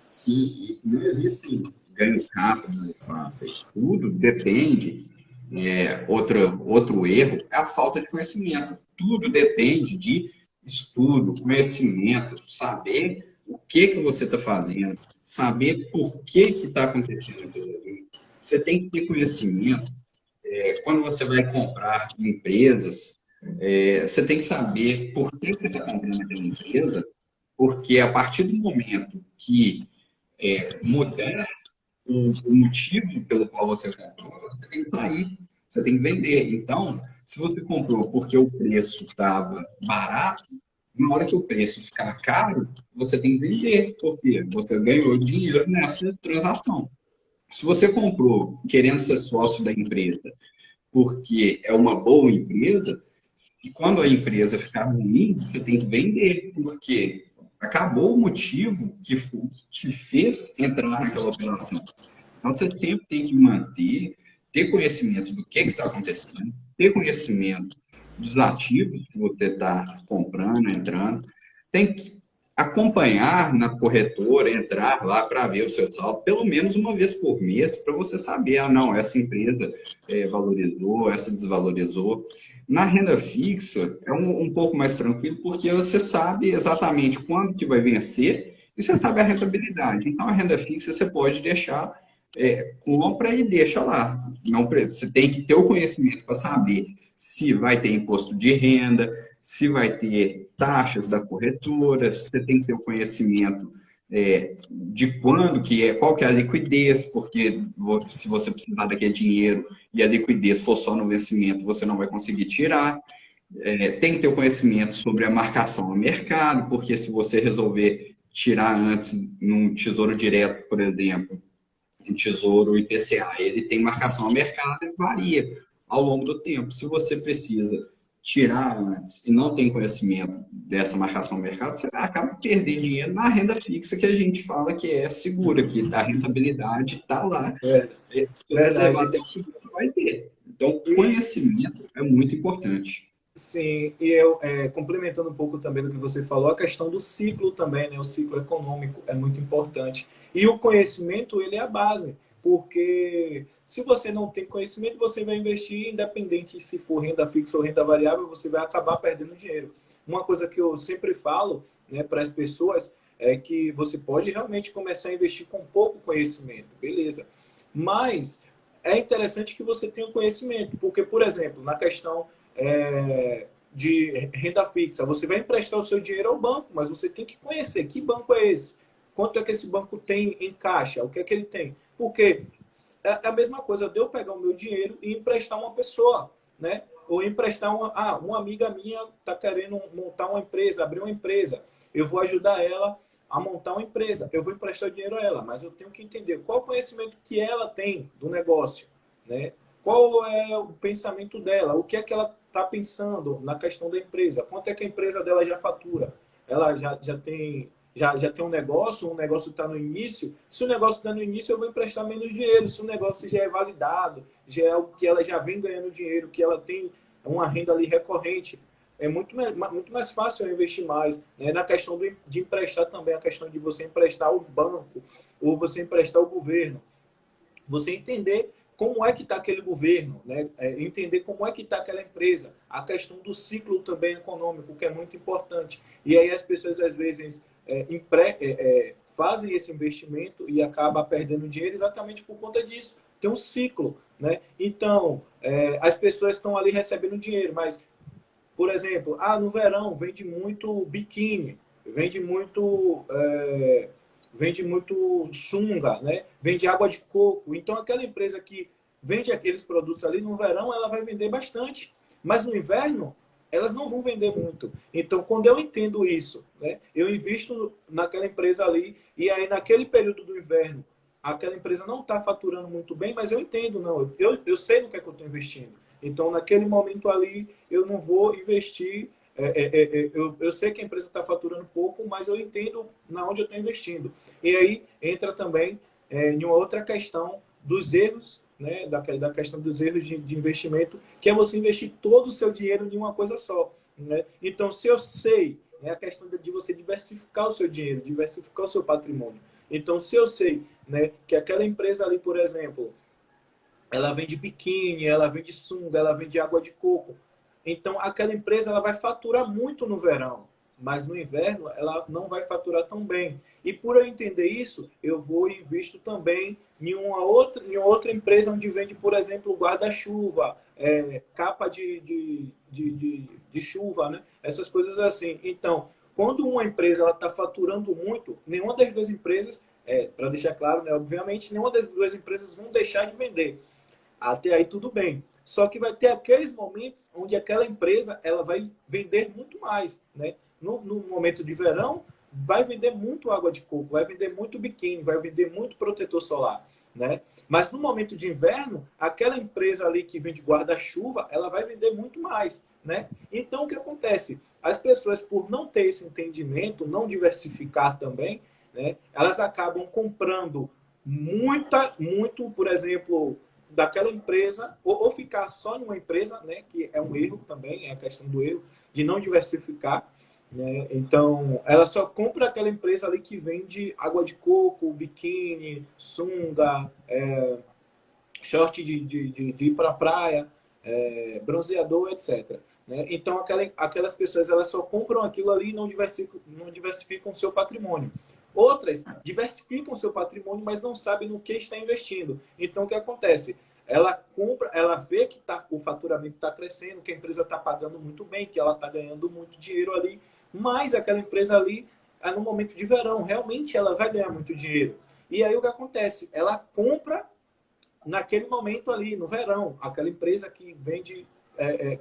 Sim, não existem ganhos rápidos e fáceis. Tudo depende. Outro erro é a falta de conhecimento. Tudo depende de estudo, conhecimento, saber o que você está fazendo, saber por que está acontecendo aquilo ali. Você tem que ter conhecimento. Quando você vai comprar empresas, você tem que saber por que você está comprando aquela empresa, porque a partir do momento que mudar o motivo pelo qual você comprou, você tem que sair, você tem que vender. Então, se você comprou porque o preço estava barato, na hora que o preço ficar caro, você tem que vender, porque você ganhou dinheiro nessa transação. Se você comprou querendo ser sócio da empresa porque é uma boa empresa, e quando a empresa ficar ruim, você tem que vender, porque acabou o motivo que te fez entrar naquela operação. Então, você sempre tem que manter, ter conhecimento do que está acontecendo, ter conhecimento dos ativos que você está comprando, entrando, tem que acompanhar na corretora, entrar lá para ver o seu saldo, pelo menos uma vez por mês, para você saber, não, essa empresa valorizou, essa desvalorizou. Na renda fixa, é um pouco mais tranquilo, porque você sabe exatamente quando que vai vencer e você sabe a rentabilidade. Então, a renda fixa você pode deixar compra e deixa lá. Não, você tem que ter o conhecimento para saber se vai ter imposto de renda, se vai ter taxas da corretora, você tem que ter o conhecimento de quando que qual que é a liquidez, porque se você precisar daquele dinheiro e a liquidez for só no vencimento, você não vai conseguir tirar. Tem que ter o conhecimento sobre a marcação no mercado, porque se você resolver tirar antes num tesouro direto, por exemplo, um tesouro IPCA, ele tem marcação ao mercado e varia ao longo do tempo. Se você precisa tirar antes e não tem conhecimento dessa marcação ao mercado, você acaba perdendo dinheiro na renda fixa que a gente fala que é segura, que a rentabilidade está lá. Se você levar Verdade. tempo, você vai ter. Então, E, conhecimento é muito importante. sim, e eu, complementando um pouco também do que você falou, a questão do ciclo também, né? O ciclo econômico é muito importante. E o conhecimento, ele é a base, porque se você não tem conhecimento, você vai investir, independente se for renda fixa ou renda variável, você vai acabar perdendo dinheiro. Uma coisa que eu sempre falo, né, para as pessoas é que você pode realmente começar a investir com pouco conhecimento, beleza. Mas é interessante que você tenha o conhecimento, porque, por exemplo, na questão de renda fixa. Você vai emprestar o seu dinheiro ao banco, mas você tem que conhecer que banco é esse, quanto é que esse banco tem em caixa, o que é que ele tem. Porque é a mesma coisa de eu pegar o meu dinheiro e emprestar uma pessoa, né? Ou emprestar uma amiga minha está querendo montar uma empresa, abrir uma empresa. Eu vou ajudar ela a montar uma empresa. Eu vou emprestar dinheiro a ela, mas eu tenho que entender qual o conhecimento que ela tem do negócio, né? Qual é o pensamento dela? O que é que ela está pensando na questão da empresa? Quanto é que a empresa dela já fatura? Ela já tem um negócio está no início. Se o negócio está no início, eu vou emprestar menos dinheiro. Se o negócio já é validado, já é algo que ela já vem ganhando dinheiro, que ela tem uma renda ali recorrente, é muito mais fácil eu investir mais. Né? Na questão de emprestar também, a questão de você emprestar ao banco ou você emprestar ao governo. Você entender como é que está aquele governo, né? Entender como é que está aquela empresa, a questão do ciclo também econômico, que é muito importante. E aí as pessoas, às vezes, fazem esse investimento e acabam perdendo dinheiro exatamente por conta disso. Tem um ciclo, né? Então, as pessoas estão ali recebendo dinheiro, mas, por exemplo, no verão vende muito biquíni, vende muito... vende muito sunga, né? Vende água de coco. Então, aquela empresa que vende aqueles produtos ali no verão, ela vai vender bastante. Mas no inverno, elas não vão vender muito. Então, quando eu entendo isso, né, eu invisto naquela empresa ali, e aí naquele período do inverno, aquela empresa não está faturando muito bem, mas eu entendo, não. Eu sei no que é que eu estou investindo. Então, naquele momento ali, eu não vou investir eu sei que a empresa está faturando pouco, mas eu entendo na onde eu estou investindo. E aí entra também em uma outra questão dos erros, né, da questão dos erros de investimento, que é você investir todo o seu dinheiro em uma coisa só. Né? Então, se eu sei, é a questão de você diversificar o seu dinheiro, diversificar o seu patrimônio. Então, se eu sei, né, que aquela empresa ali, por exemplo, ela vende biquíni, ela vende sunga, ela vende água de coco. Então, aquela empresa ela vai faturar muito no verão, mas no inverno ela não vai faturar tão bem. E por eu entender isso, eu vou e invisto também em outra empresa onde vende, por exemplo, guarda-chuva, capa de chuva, né? Essas coisas assim. Então, quando uma empresa está faturando muito, nenhuma das duas empresas, para deixar claro, né, obviamente, nenhuma das duas empresas vão deixar de vender. Até aí tudo bem. Só que vai ter aqueles momentos onde aquela empresa ela vai vender muito mais, né? No momento de verão, vai vender muito água de coco, vai vender muito biquíni, vai vender muito protetor solar, né? Mas no momento de inverno, aquela empresa ali que vende guarda-chuva, ela vai vender muito mais, né? Então o que acontece? As pessoas por não ter esse entendimento, não diversificar também, né? Elas acabam comprando muito, por exemplo, daquela empresa, ou ficar só numa empresa, né, que é um erro também, é a questão do erro, de não diversificar. Né? Então, ela só compra aquela empresa ali que vende água de coco, biquíni, sunga, short de ir para a praia, bronzeador, etc. Né? Então, aquelas pessoas elas só compram aquilo ali e não diversificam o seu patrimônio. Outras diversificam seu patrimônio, mas não sabem no que está investindo. Então, o que acontece? Ela compra, ela vê que o faturamento está crescendo, que a empresa está pagando muito bem, que ela está ganhando muito dinheiro ali, mas aquela empresa ali, no momento de verão, realmente ela vai ganhar muito dinheiro. E aí o que acontece? Ela compra naquele momento ali, no verão, aquela empresa que vende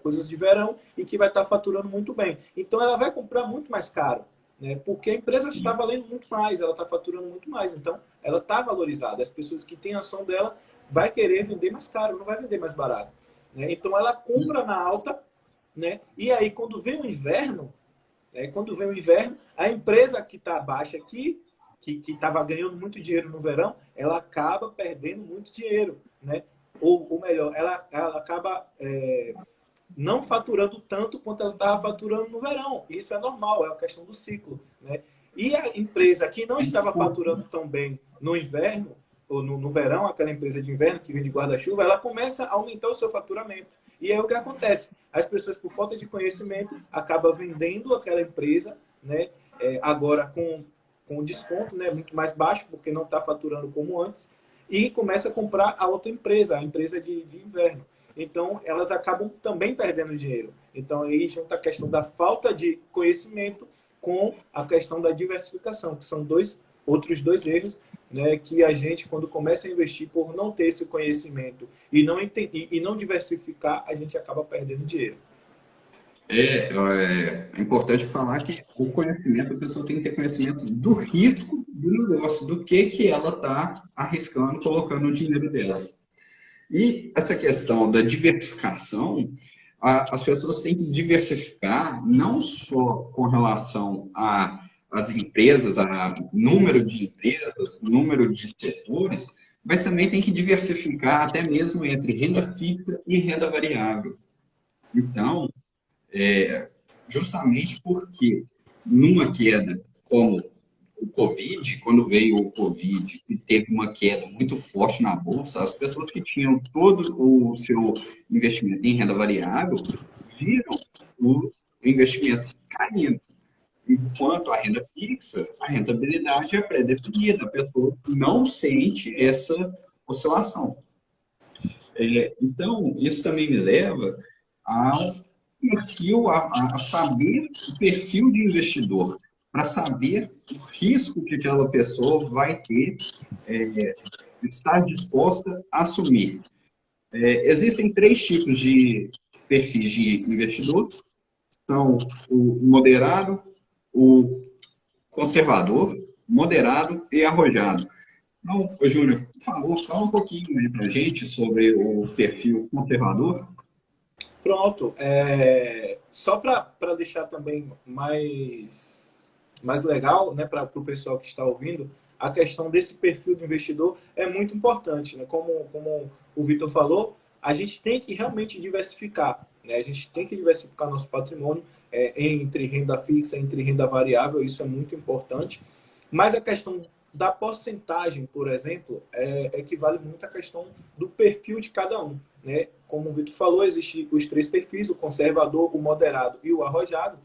coisas de verão e que vai estar faturando muito bem. Então ela vai comprar muito mais caro, né? Porque a empresa está valendo muito mais, ela está faturando muito mais, então ela está valorizada. As pessoas que têm ação dela vai querer vender mais caro, não vai vender mais barato, né? Então ela compra na alta, né? E aí quando vem o inverno, a empresa que está baixa aqui, que estava ganhando muito dinheiro no verão, ela acaba perdendo muito dinheiro, né? Ou melhor, ela acaba não faturando tanto quanto ela estava faturando no verão. Isso é normal, é a questão do ciclo, né? E a empresa que não estava faturando tão bem no inverno, ou no verão, aquela empresa de inverno que vende guarda-chuva, ela começa a aumentar o seu faturamento. E aí o que acontece? As pessoas, por falta de conhecimento, acabam vendendo aquela empresa, né? Agora com desconto, né? Muito mais baixo, porque não está faturando como antes, e começa a comprar a outra empresa, a empresa de inverno. Então, elas acabam também perdendo dinheiro. Então, aí junta a questão da falta de conhecimento com a questão da diversificação, que são outros dois erros, né, que a gente, quando começa a investir, por não ter esse conhecimento e não diversificar, a gente acaba perdendo dinheiro. É importante falar que o conhecimento, a pessoa tem que ter conhecimento do risco do negócio, do que ela está arriscando, colocando o dinheiro dela. E essa questão da diversificação, as pessoas têm que diversificar não só com relação às empresas, a número de empresas, número de setores, mas também tem que diversificar até mesmo entre renda fixa e renda variável. Então, justamente porque numa queda como o Covid, quando veio o Covid e teve uma queda muito forte na bolsa, as pessoas que tinham todo o seu investimento em renda variável viram o investimento caindo. Enquanto a renda fixa, a rentabilidade é pré-definida, a pessoa não sente essa oscilação. Então, isso também me leva ao perfil, a saber o perfil de investidor, para saber o risco que aquela pessoa vai ter, estar disposta a assumir. Existem três tipos de perfis de investidor, são o moderado, o conservador, moderado e arrojado. Então, Júnior, por favor, fala um pouquinho aí para a gente sobre o perfil conservador. Pronto. Só para deixar também mais legal, né, para o pessoal que está ouvindo, a questão desse perfil do investidor é muito importante. Né? Como o Vitor falou, a gente tem que realmente diversificar. Né? A gente tem que diversificar nosso patrimônio entre renda fixa, entre renda variável, isso é muito importante. Mas a questão da porcentagem, por exemplo, equivale muito à questão do perfil de cada um. Né? Como o Vitor falou, existem os três perfis, o conservador, o moderado e o arrojado.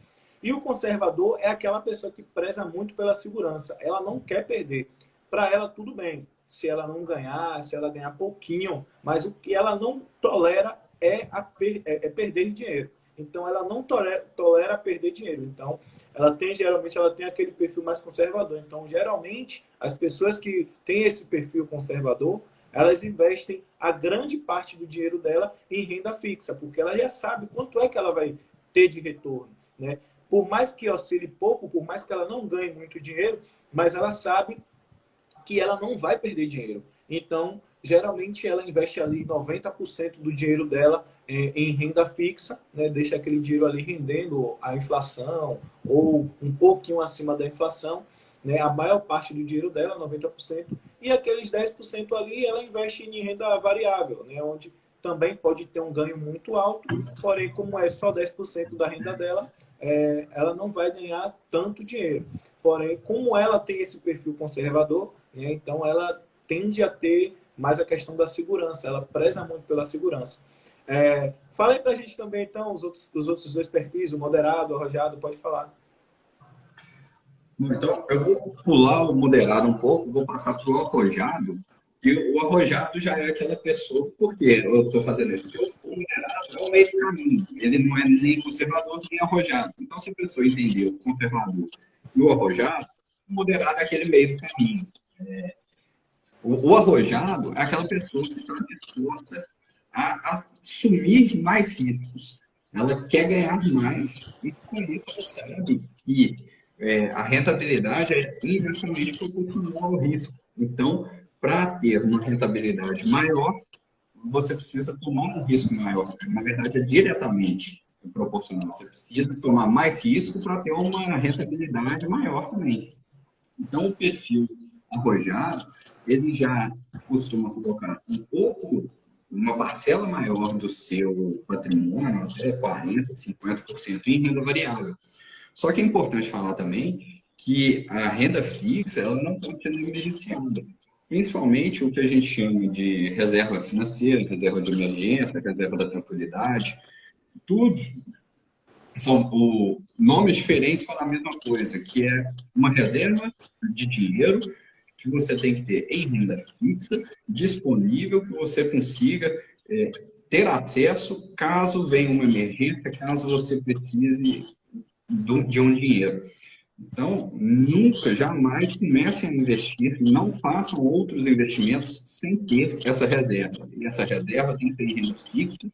E o conservador é aquela pessoa que preza muito pela segurança. Ela não quer perder. Para ela, tudo bem. Se ela não ganhar, se ela ganhar pouquinho. Mas o que ela não tolera é perder dinheiro. Então, ela não tolera perder dinheiro. Então, geralmente, ela tem aquele perfil mais conservador. Então, geralmente, as pessoas que têm esse perfil conservador, elas investem a grande parte do dinheiro dela em renda fixa, porque ela já sabe quanto é que ela vai ter de retorno, né? Por mais que oscile pouco, por mais que ela não ganhe muito dinheiro, mas ela sabe que ela não vai perder dinheiro. Então, geralmente, ela investe ali 90% do dinheiro dela em renda fixa, né? Deixa aquele dinheiro ali rendendo a inflação ou um pouquinho acima da inflação, né? A maior parte do dinheiro dela, 90%, e aqueles 10% ali ela investe em renda variável, né? Onde também pode ter um ganho muito alto, porém, como é só 10% da renda dela, ela não vai ganhar tanto dinheiro. Porém, como ela tem esse perfil conservador, né, então ela tende a ter mais a questão da segurança, ela preza muito pela segurança. Fala aí pra gente também, então, os outros dois perfis, o moderado, o arrojado, pode falar. Bom, então, eu vou pular o moderado um pouco, vou passar para o arrojado, que o arrojado já é aquela pessoa. Por que eu estou fazendo isso? Porque o moderado é o meio do caminho, ele não é nem conservador nem arrojado. Então, se a pessoa entender o conservador e o arrojado, o moderado é aquele meio do caminho. O arrojado é aquela pessoa que está disposta a assumir mais riscos. Ela quer ganhar mais. E com isso sabe que a rentabilidade é inversamente proporcional ao risco. Então, para ter uma rentabilidade maior, você precisa tomar um risco maior. Na verdade, é diretamente proporcional. Você precisa tomar mais risco para ter uma rentabilidade maior também. Então, o perfil arrojado, ele já costuma colocar um pouco, uma parcela maior do seu patrimônio, até 40%, 50% em renda variável. Só que é importante falar também que a renda fixa, ela não pode ser negligenciada. Principalmente o que a gente chama de reserva financeira, reserva de emergência, reserva da tranquilidade, tudo são nomes diferentes para a mesma coisa, que é uma reserva de dinheiro que você tem que ter em renda fixa, disponível, que você consiga ter acesso caso venha uma emergência, caso você precise de um dinheiro. Então, nunca, jamais comecem a investir, não façam outros investimentos sem ter essa reserva. E essa reserva tem que ter renda fixa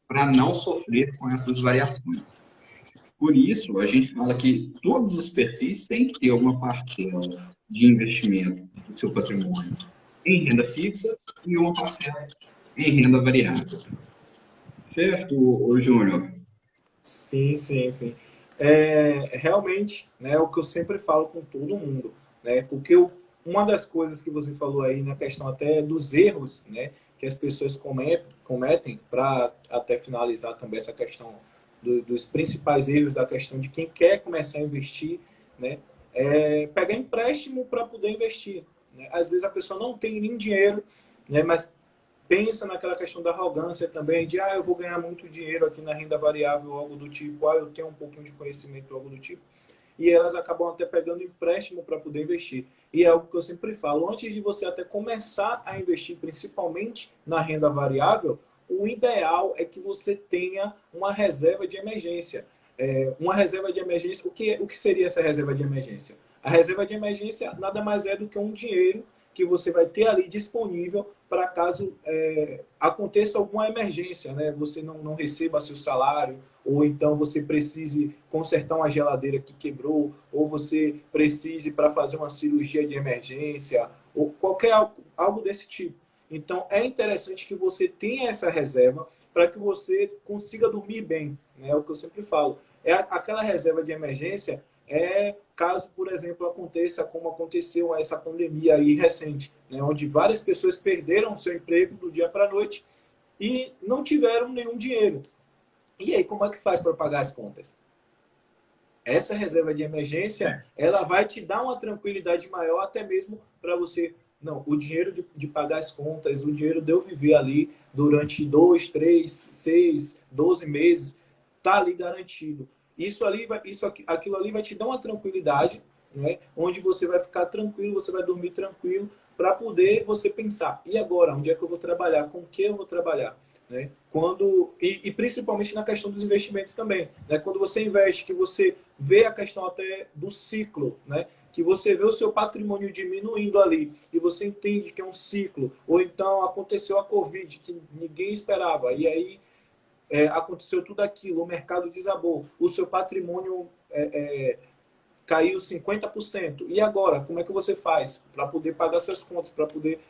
para não sofrer com essas variações. Por isso, a gente fala que todos os perfis têm que ter uma parcela de investimento do seu patrimônio em renda fixa e uma parcela em renda variável. Certo, Júnior? Sim, sim, sim. Realmente, né, o que eu sempre falo com todo mundo, né, porque uma das coisas que você falou aí na questão até dos erros, né, que as pessoas cometem, para até finalizar também essa questão dos principais erros da questão de quem quer começar a investir, né, pegar empréstimo para poder investir. Né? Às vezes a pessoa não tem nem dinheiro, né, mas pensa naquela questão da arrogância também, de eu vou ganhar muito dinheiro aqui na renda variável, algo do tipo, eu tenho um pouquinho de conhecimento, algo do tipo, e elas acabam até pegando empréstimo para poder investir. E é algo que eu sempre falo, antes de você até começar a investir, principalmente na renda variável, o ideal é que você tenha uma reserva de emergência. Uma reserva de emergência, o que seria essa reserva de emergência? A reserva de emergência nada mais é do que um dinheiro que você vai ter ali disponível para caso aconteça alguma emergência, né? Você não receba seu salário, ou então você precise consertar uma geladeira que quebrou, ou você precise para fazer uma cirurgia de emergência, ou qualquer algo desse tipo. Então, é interessante que você tenha essa reserva para que você consiga dormir bem, né? É o que eu sempre falo. Aquela reserva de emergência caso, por exemplo, aconteça como aconteceu essa pandemia aí recente, né, onde várias pessoas perderam seu emprego do dia para a noite e não tiveram nenhum dinheiro. E aí, como é que faz para pagar as contas? Essa reserva de emergência, ela vai te dar uma tranquilidade maior, até mesmo para você. Não, o dinheiro de pagar as contas, o dinheiro de eu viver ali durante 2, 3, 6, 12 meses, está ali garantido. Aquilo ali vai te dar uma tranquilidade, né? Onde você vai ficar tranquilo, você vai dormir tranquilo, para poder você pensar, e agora, onde é que eu vou trabalhar, com o que eu vou trabalhar? Né? E principalmente na questão dos investimentos também. Né? Quando você investe, que você vê a questão até do ciclo, né? Que você vê o seu patrimônio diminuindo ali, e você entende que é um ciclo, ou então aconteceu a Covid, que ninguém esperava, e aí aconteceu tudo aquilo, o mercado desabou, o seu patrimônio caiu 50%. E agora, como é que você faz para poder pagar suas contas, para poder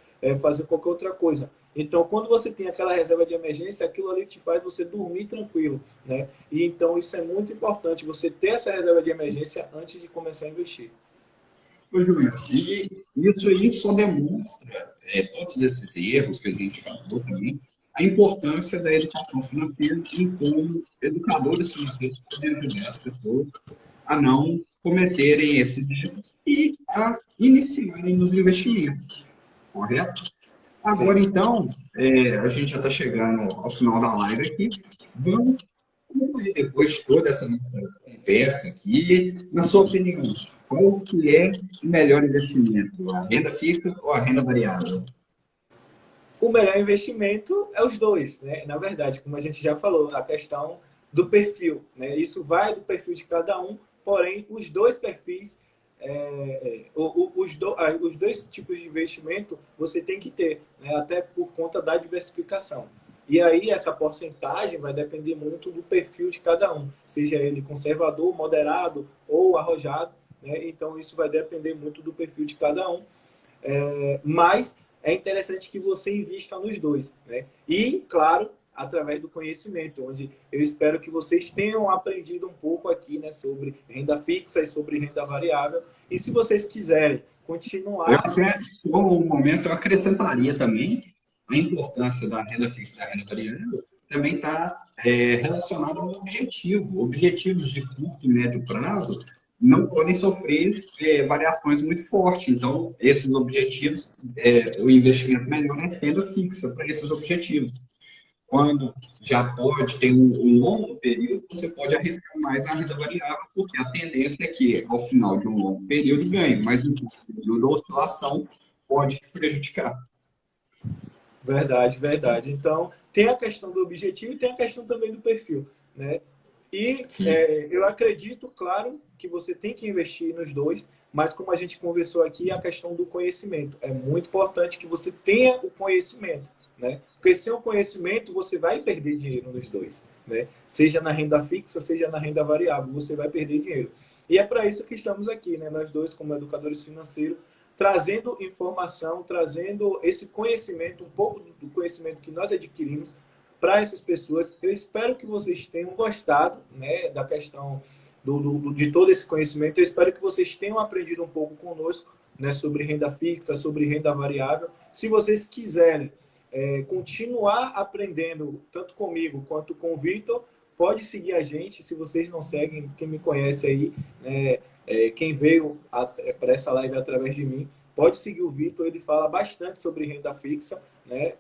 fazer qualquer outra coisa? Então, quando você tem aquela reserva de emergência, aquilo ali te faz você dormir tranquilo, né? E então isso é muito importante, você ter essa reserva de emergência antes de começar a investir. Ô, Júnior, e isso aí só demonstra todos esses erros que a gente falou também, a importância da educação financeira em como educadores financeiros podem ajudar as pessoas a não cometerem esses erros e a iniciarem nos investimentos, correto? Sim. Agora, então, a gente já está chegando ao final da live aqui. Vamos concluir depois de toda essa nossa conversa aqui, na sua opinião. qual que é o melhor investimento? A renda fixa ou a renda variável? O melhor investimento é os dois, né? Na verdade, como a gente já falou, a questão do perfil, né? Isso vai do perfil de cada um, porém, os dois perfis, os dois tipos de investimento você tem que ter, né? Até por conta da diversificação. E aí, essa porcentagem vai depender muito do perfil de cada um, seja ele conservador, moderado ou arrojado, né? Então, isso vai depender muito do perfil de cada um. Mas é interessante que você invista nos dois, né? E, claro, através do conhecimento, onde eu espero que vocês tenham aprendido um pouco aqui, né, sobre renda fixa e sobre renda variável. E se vocês quiserem Eu continuar... até, no momento, eu acrescentaria também a importância da renda fixa e da renda variável também está relacionado ao objetivo. Objetivos de curto e médio prazo não podem sofrer variações muito fortes. Então, esses objetivos, o investimento melhor é renda fixa para esses objetivos. Quando já pode ter um longo período, você pode arriscar mais a renda variável, porque a tendência é que, ao final de um longo período, ganhe, mas um curto período, a oscilação pode te prejudicar. Verdade, verdade. Então, tem a questão do objetivo e tem a questão também do perfil, né? E eu acredito, claro, que você tem que investir nos dois, mas como a gente conversou aqui, a questão do conhecimento. É muito importante que você tenha o conhecimento, né? Porque sem o conhecimento, você vai perder dinheiro nos dois, né? Seja na renda fixa, seja na renda variável, você vai perder dinheiro. E é para isso que estamos aqui, né? Nós dois, como educadores financeiros, trazendo informação, trazendo esse conhecimento, um pouco do conhecimento que nós adquirimos para essas pessoas. Eu espero que vocês tenham gostado, né, da questão de todo esse conhecimento. Eu espero que vocês tenham aprendido um pouco conosco, né, sobre renda fixa, sobre renda variável. Se vocês quiserem continuar aprendendo, tanto comigo quanto com o Vitor, pode seguir a gente. Se vocês não seguem, quem me conhece aí, né, quem veio para essa live através de mim, pode seguir o Vitor, ele fala bastante sobre renda fixa, né?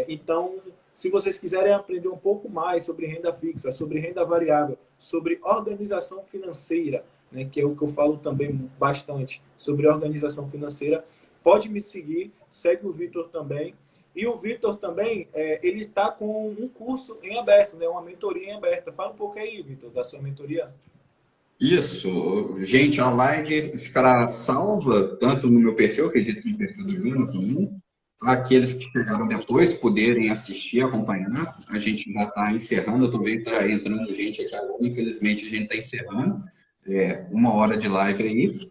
Então, se vocês quiserem aprender um pouco mais sobre renda fixa, sobre renda variável, sobre organização financeira, né, que é o que eu falo também bastante sobre organização financeira, pode me seguir, segue o Vitor também. E o Vitor também, ele está com um curso em aberto, né, uma mentoria em aberta. Fala um pouco aí, Vitor, da sua mentoria. Isso, gente, a live ficará salva tanto no meu perfil, acredito que no perfil do Júnior também, para aqueles que chegaram depois poderem assistir, acompanhar. A gente já está encerrando, também está entrando gente aqui agora, infelizmente a gente está encerrando, 1 hora de live aí.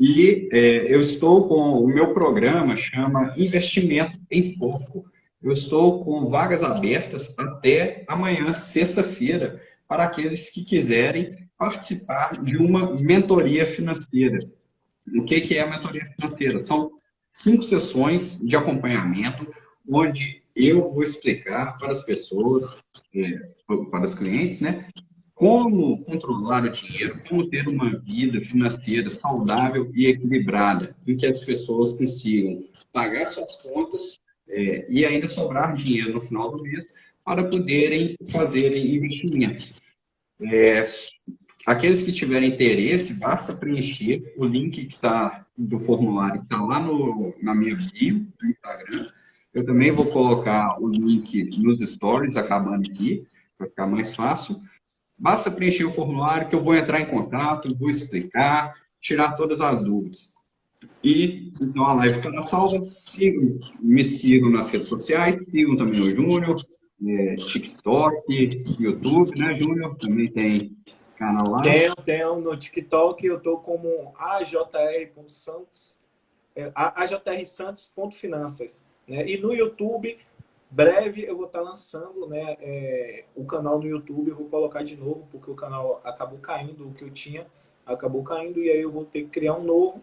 E eu estou com o meu programa, chama Investimento em Foco. Eu estou com vagas abertas até amanhã, sexta-feira, para aqueles que quiserem participar de uma mentoria financeira. O que é a mentoria financeira? São 5 sessões de acompanhamento, onde eu vou explicar para as pessoas, para os clientes, né, como controlar o dinheiro, como ter uma vida financeira saudável e equilibrada, em que as pessoas consigam pagar suas contas e ainda sobrar dinheiro no final do mês para poderem fazerem investimentos. Aqueles que tiverem interesse, basta preencher o link que está do formulário, que está lá na minha bio do Instagram. Eu também vou colocar o link nos stories, acabando aqui, para ficar mais fácil. Basta preencher o formulário que eu vou entrar em contato, vou explicar, tirar todas as dúvidas. E então a live fica salva. Me sigam nas redes sociais, sigam também o Júnior, TikTok, YouTube, né, Júnior? Também tem canal lá. Tenho no TikTok, eu tô como ajr.santos, ajrsantos.finanças, né? E no YouTube, breve eu vou estar lançando, né, o canal no YouTube, eu vou colocar de novo, porque o canal acabou caindo, o que eu tinha acabou caindo, e aí eu vou ter que criar um novo,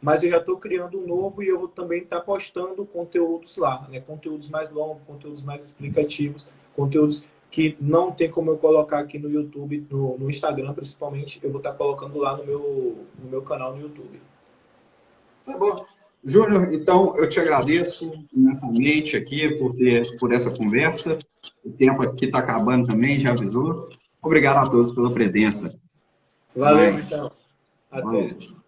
mas eu já estou criando um novo e eu vou também estar postando conteúdos lá, né? Conteúdos mais longos, conteúdos mais explicativos, conteúdos que não tem como eu colocar aqui no YouTube, no Instagram principalmente, eu vou estar colocando lá no meu canal no YouTube. Tá bom. Júnior, então eu te agradeço imensamente aqui por essa conversa. O tempo aqui está acabando também, já avisou. Obrigado a todos pela presença. Valeu, então. Até. Valeu.